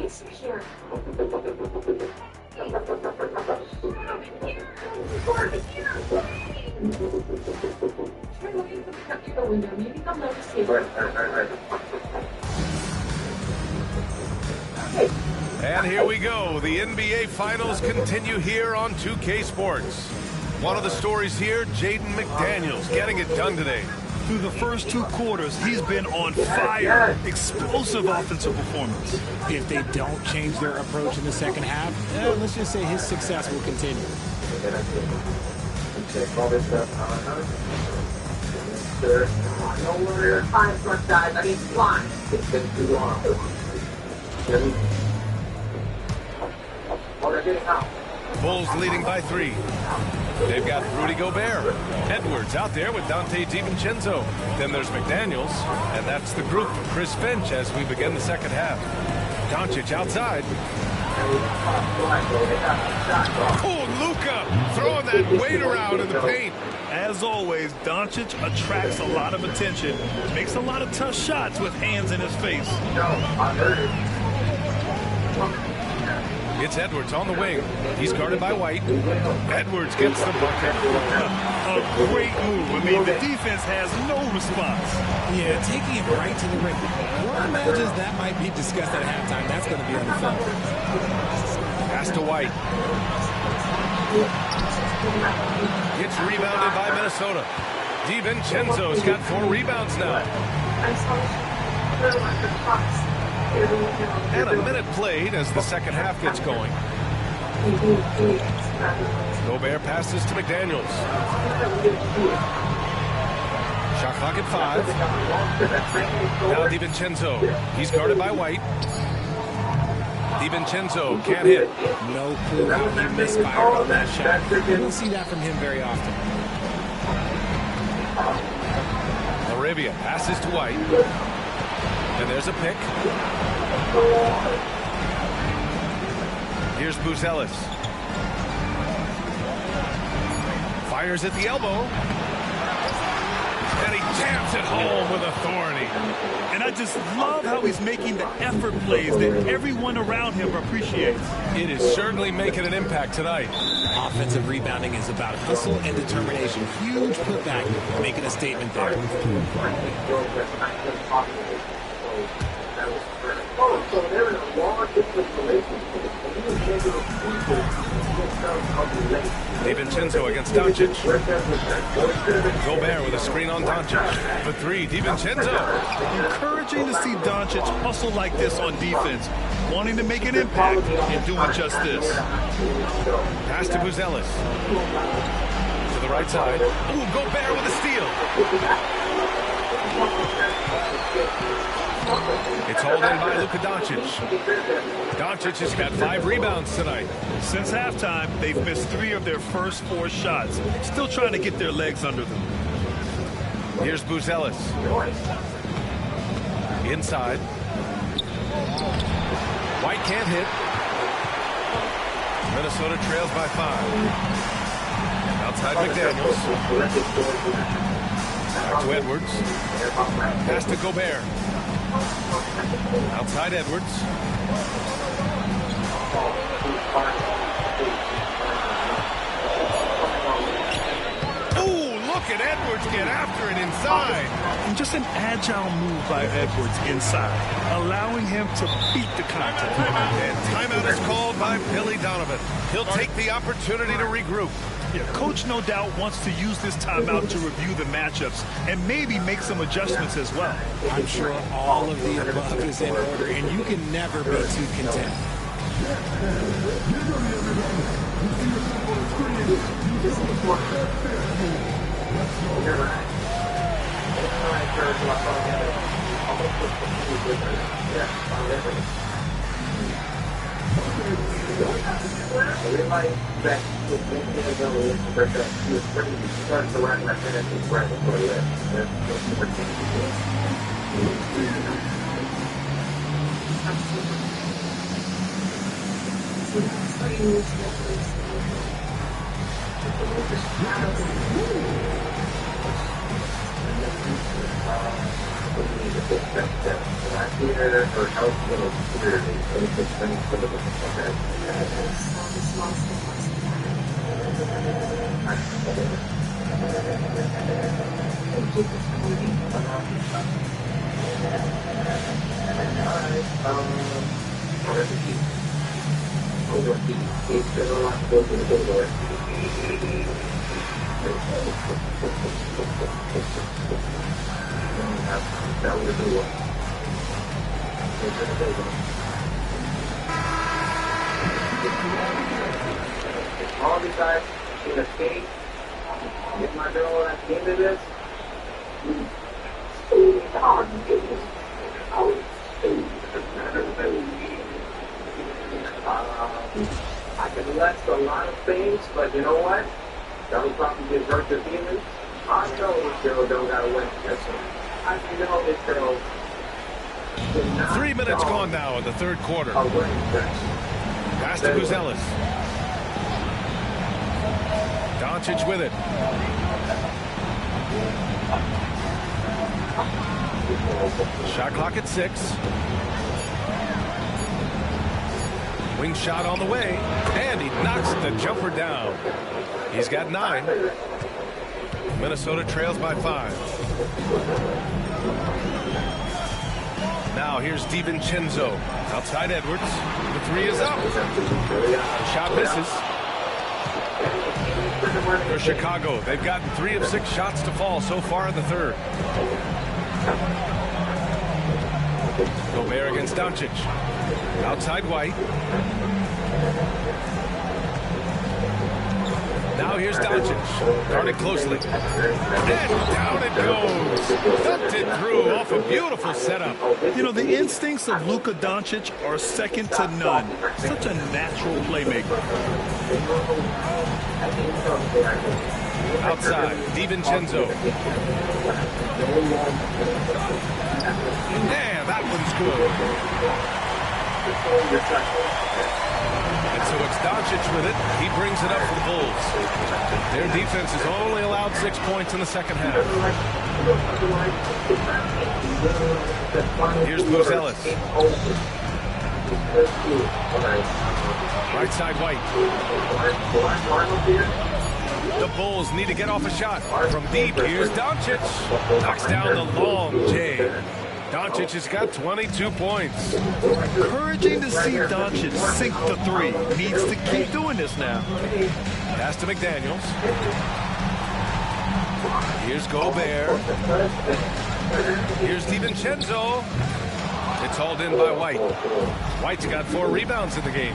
And here we go. The NBA Finals continue here on 2K Sports. One of the stories here, Jaden McDaniels getting it done today. Through the first 2 quarters, he's been on fire. Explosive offensive performance. If they don't change their approach in the second half, let's just say his success will continue. Bulls leading by 3. They've got Rudy Gobert. Edwards out there with Dante DiVincenzo. Then there's McDaniels, and that's the group for Chris Finch as we begin the second half. Doncic outside. Oh, Luka throwing that weight around in the paint. As always, Doncic attracts a lot of attention, makes a lot of tough shots with hands in his face. It's Edwards on the wing. He's guarded by White. Edwards gets the bucket. A great move. I mean, the defense has no response. Yeah, taking it right to the rim. One imagines that might be discussed at halftime. That's going to be on the film. Pass to White. Gets rebounded by Minnesota. DiVincenzo's got 4 rebounds now. And a minute played as the second half gets going. Gobert passes to McDaniels. Shot clock at 5. Now DiVincenzo. He's guarded by White. DiVincenzo can't hit. No clue how he misfired on that shot. You don't see that from him very often. Arabia passes to White. And there's a pick. Here's Buzelis. Fires at the elbow. And he jams it home with authority. And I just love how he's making the effort plays that everyone around him appreciates. It is certainly making an impact tonight. Offensive rebounding is about hustle and determination. Huge putback, making a statement there. DiVincenzo against Doncic. Gobert with a screen on Doncic. For 3, DiVincenzo. Encouraging to see Doncic hustle like this on defense, wanting to make an impact and doing just this. Pass to Buzelis. To the right side. Ooh, Gobert with a steal. It's hauled in by Luka Doncic. Doncic has got 5 rebounds tonight. Since halftime, they've missed 3 of their first 4 shots. Still trying to get their legs under them. Here's Buzelis. Inside. White can't hit. Minnesota trails by 5. Outside McDaniels. Back to Edwards. Pass to Gobert. Outside Edwards. Ooh, look Look at Edwards get after it inside. And just an agile move by Edwards inside, allowing him to beat the contact. And timeout is called by Billy Donovan. He'll take the opportunity to regroup. Yeah, Coach no doubt wants to use this timeout to review the matchups and maybe make some adjustments as well. I'm sure all of the above is in order, and you can never be too content. All these guys in the skate, get my girl at the end of this. I can list a lot of things, but you know what? That'll probably get hurt the feelings. I know this girl don't gotta win this one. I know this girl. 3 minutes gone now in the third quarter. Pass to Buzelis. Doncic with it. Shot clock at 6. Wing shot on the way, and he knocks the jumper down. He's got 9. Minnesota trails by 5. Now here's DiVincenzo. Outside Edwards. The 3 is up. The shot misses. For Chicago, they've gotten 3 of 6 shots to fall so far in the third. Gobert against Doncic. Outside White. Now here's Doncic. Guarded closely. And down it goes. Dumped it through off a beautiful setup. You know, the instincts of Luka Doncic are second to none. Such a natural playmaker. Outside, DiVincenzo. Yeah, that one's good. And so it's Doncic with it. He brings it up for the Bulls. Their defense has only allowed 6 points in the second half. Here's Buzelis. Right side White. The Bulls need to get off a shot from deep. Here's Doncic. Knocks down the long J. Doncic has got 22 points. Encouraging to see Doncic sink the 3. Needs to keep doing this now. Pass to McDaniels. Here's Gobert. Here's DiVincenzo. It's hauled in by White. White's got 4 rebounds in the game.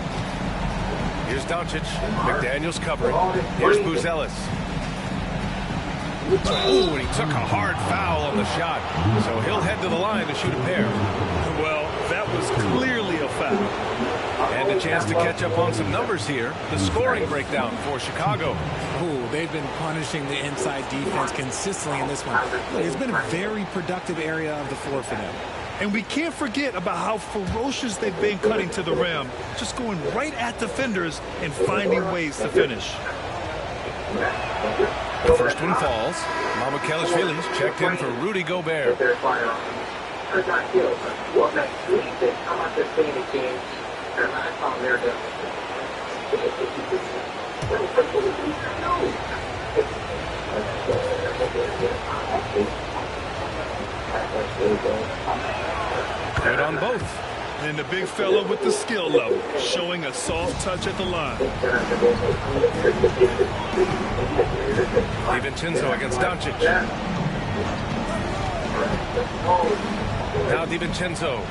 Here's Doncic. McDaniels covering. Here's Buzelis. Ooh, and he took a hard foul on the shot. So he'll head to the line to shoot a pair. Well, that was clearly a foul. And a chance to catch up on some numbers here. The scoring breakdown for Chicago. Ooh, they've been punishing the inside defense consistently in this one. It's been a very productive area of the floor for them. And we can't forget about how ferocious they've been cutting to the rim, just going right at defenders and finding ways to finish. The first one falls. Mamukelashvili's checked in for Rudy Gobert. Good on both. And the big fella with the skill level, showing a soft touch at the line. DiVincenzo against Doncic. Now DiVincenzo.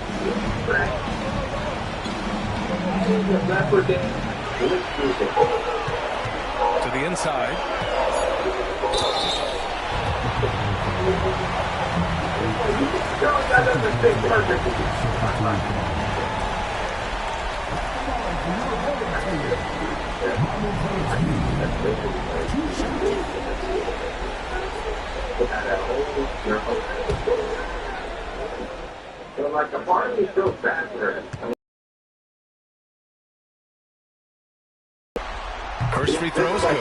To the inside. Like the part is so faster. First free throw is good.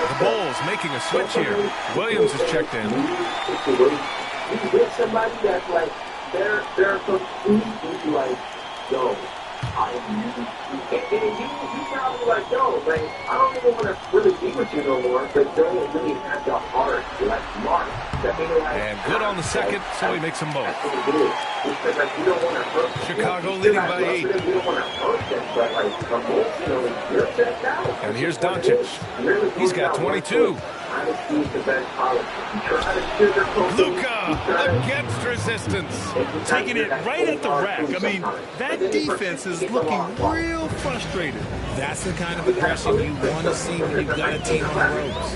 The Bulls making a switch here. Williams is checked in. You get somebody that's like, they're completely like, yo, you probably like, yo, like, I don't even want to really be with you no more, but don't really have the heart to like mark. And good on the second, so he makes them both. Chicago leading by 8. And here's Doncic. He's got 22. Luka against resistance. Taking it right at the rack. I mean, that defense is looking real frustrated. That's the kind of aggression you want to see when you've got a team on the ropes.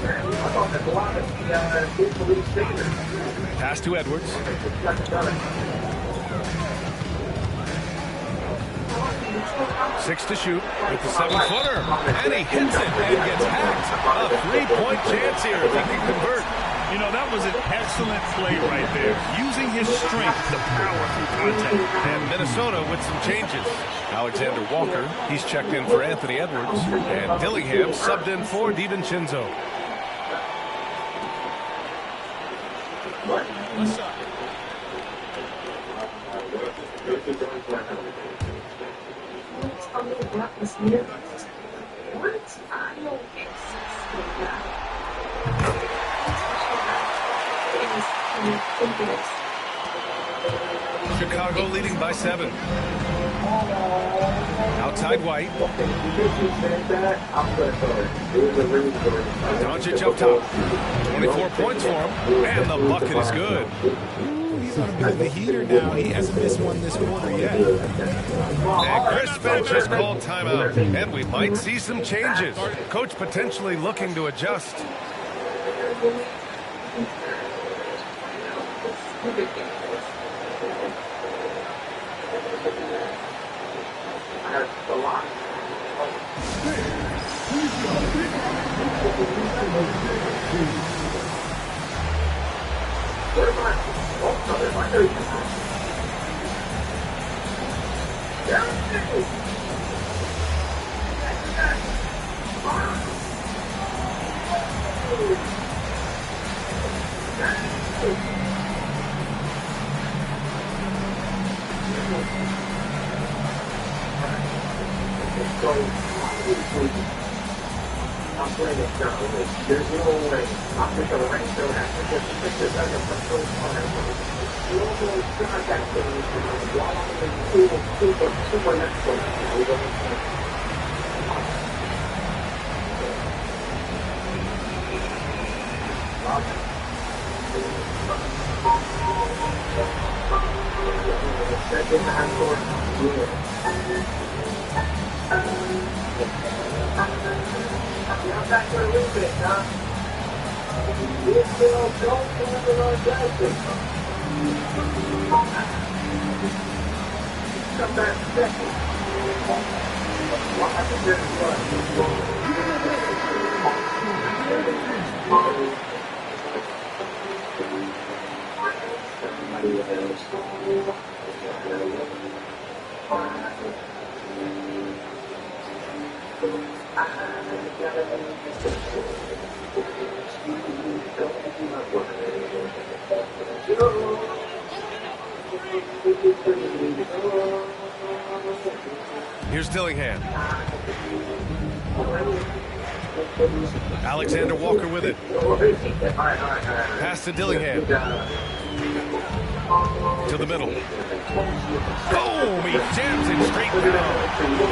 Pass to Edwards. 6 to shoot with the 7-footer. And he hits it and gets hacked. A 3-point chance here if he can convert. You know, that was an excellent play right there. Using his strength to power through contact. And Minnesota with some changes. Alexander Walker, he's checked in for Anthony Edwards. And Dillingham subbed in for DiVincenzo. What's up? Chicago leading by 7. Outside White. Doncic up top. 24 points for him. And the bucket is good. He's on a bit of a heater now. He hasn't missed one this quarter yet. And Chris Finch has called timeout. And we might see some changes. Coach potentially looking to adjust. There's no way. I'm just going to rank so that it's like a control you also contact super natural. Second half court. I'm back for a little bit, huh? You still don't handle our Jackson. Come back second. What happened there Here's Dillingham. Alexander Walker with it. Pass to Dillingham. To the middle. Boom! He jams it straight down.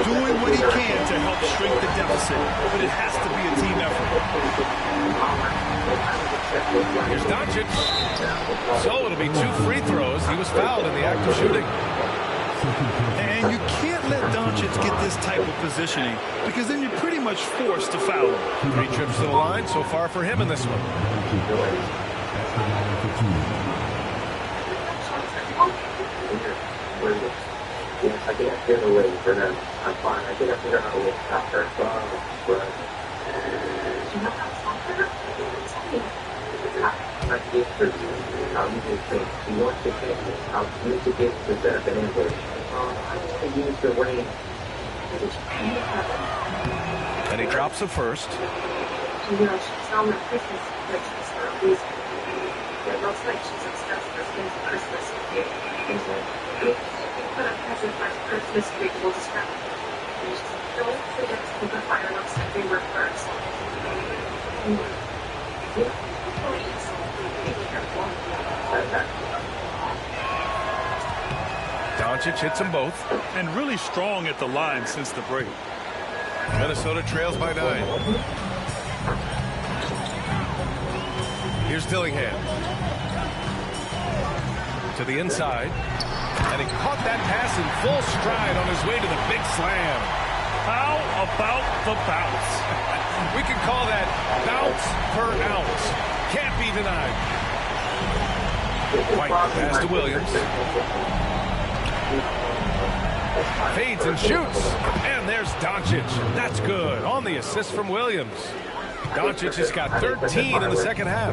Doing what he can to help shrink the deficit, but it has to be a team effort. Here's Doncic. So it'll be 2 free throws. He was fouled in the act of shooting. And you can't let Doncic get this type of positioning because then you're pretty much forced to foul him. 3 trips to the line so far for him in this one. I think I figured a way for them. I'm fine. I think I figured out a way after. Like the interview, how you do things. You want to get how you to get to set up an ambush. I want to use the rain. And he drops the first. You know, she's on my Christmas pictures for a reason. It looks like she's obsessed with things for Christmas. Put a present by Christmas tree will distract me. Don't forget to put the fireworks that they were first. Please, be careful. Doncic hits them both. And really strong at the line since the break. Minnesota trails by 9. Here's Dillingham. To the inside. And he caught that pass in full stride on his way to the big slam. How about the bounce? We can call that bounce per ounce. Can't be denied. White pass to Williams. Fades and shoots. And there's Doncic. That's good. On the assist from Williams. Doncic has got 13 in the second half.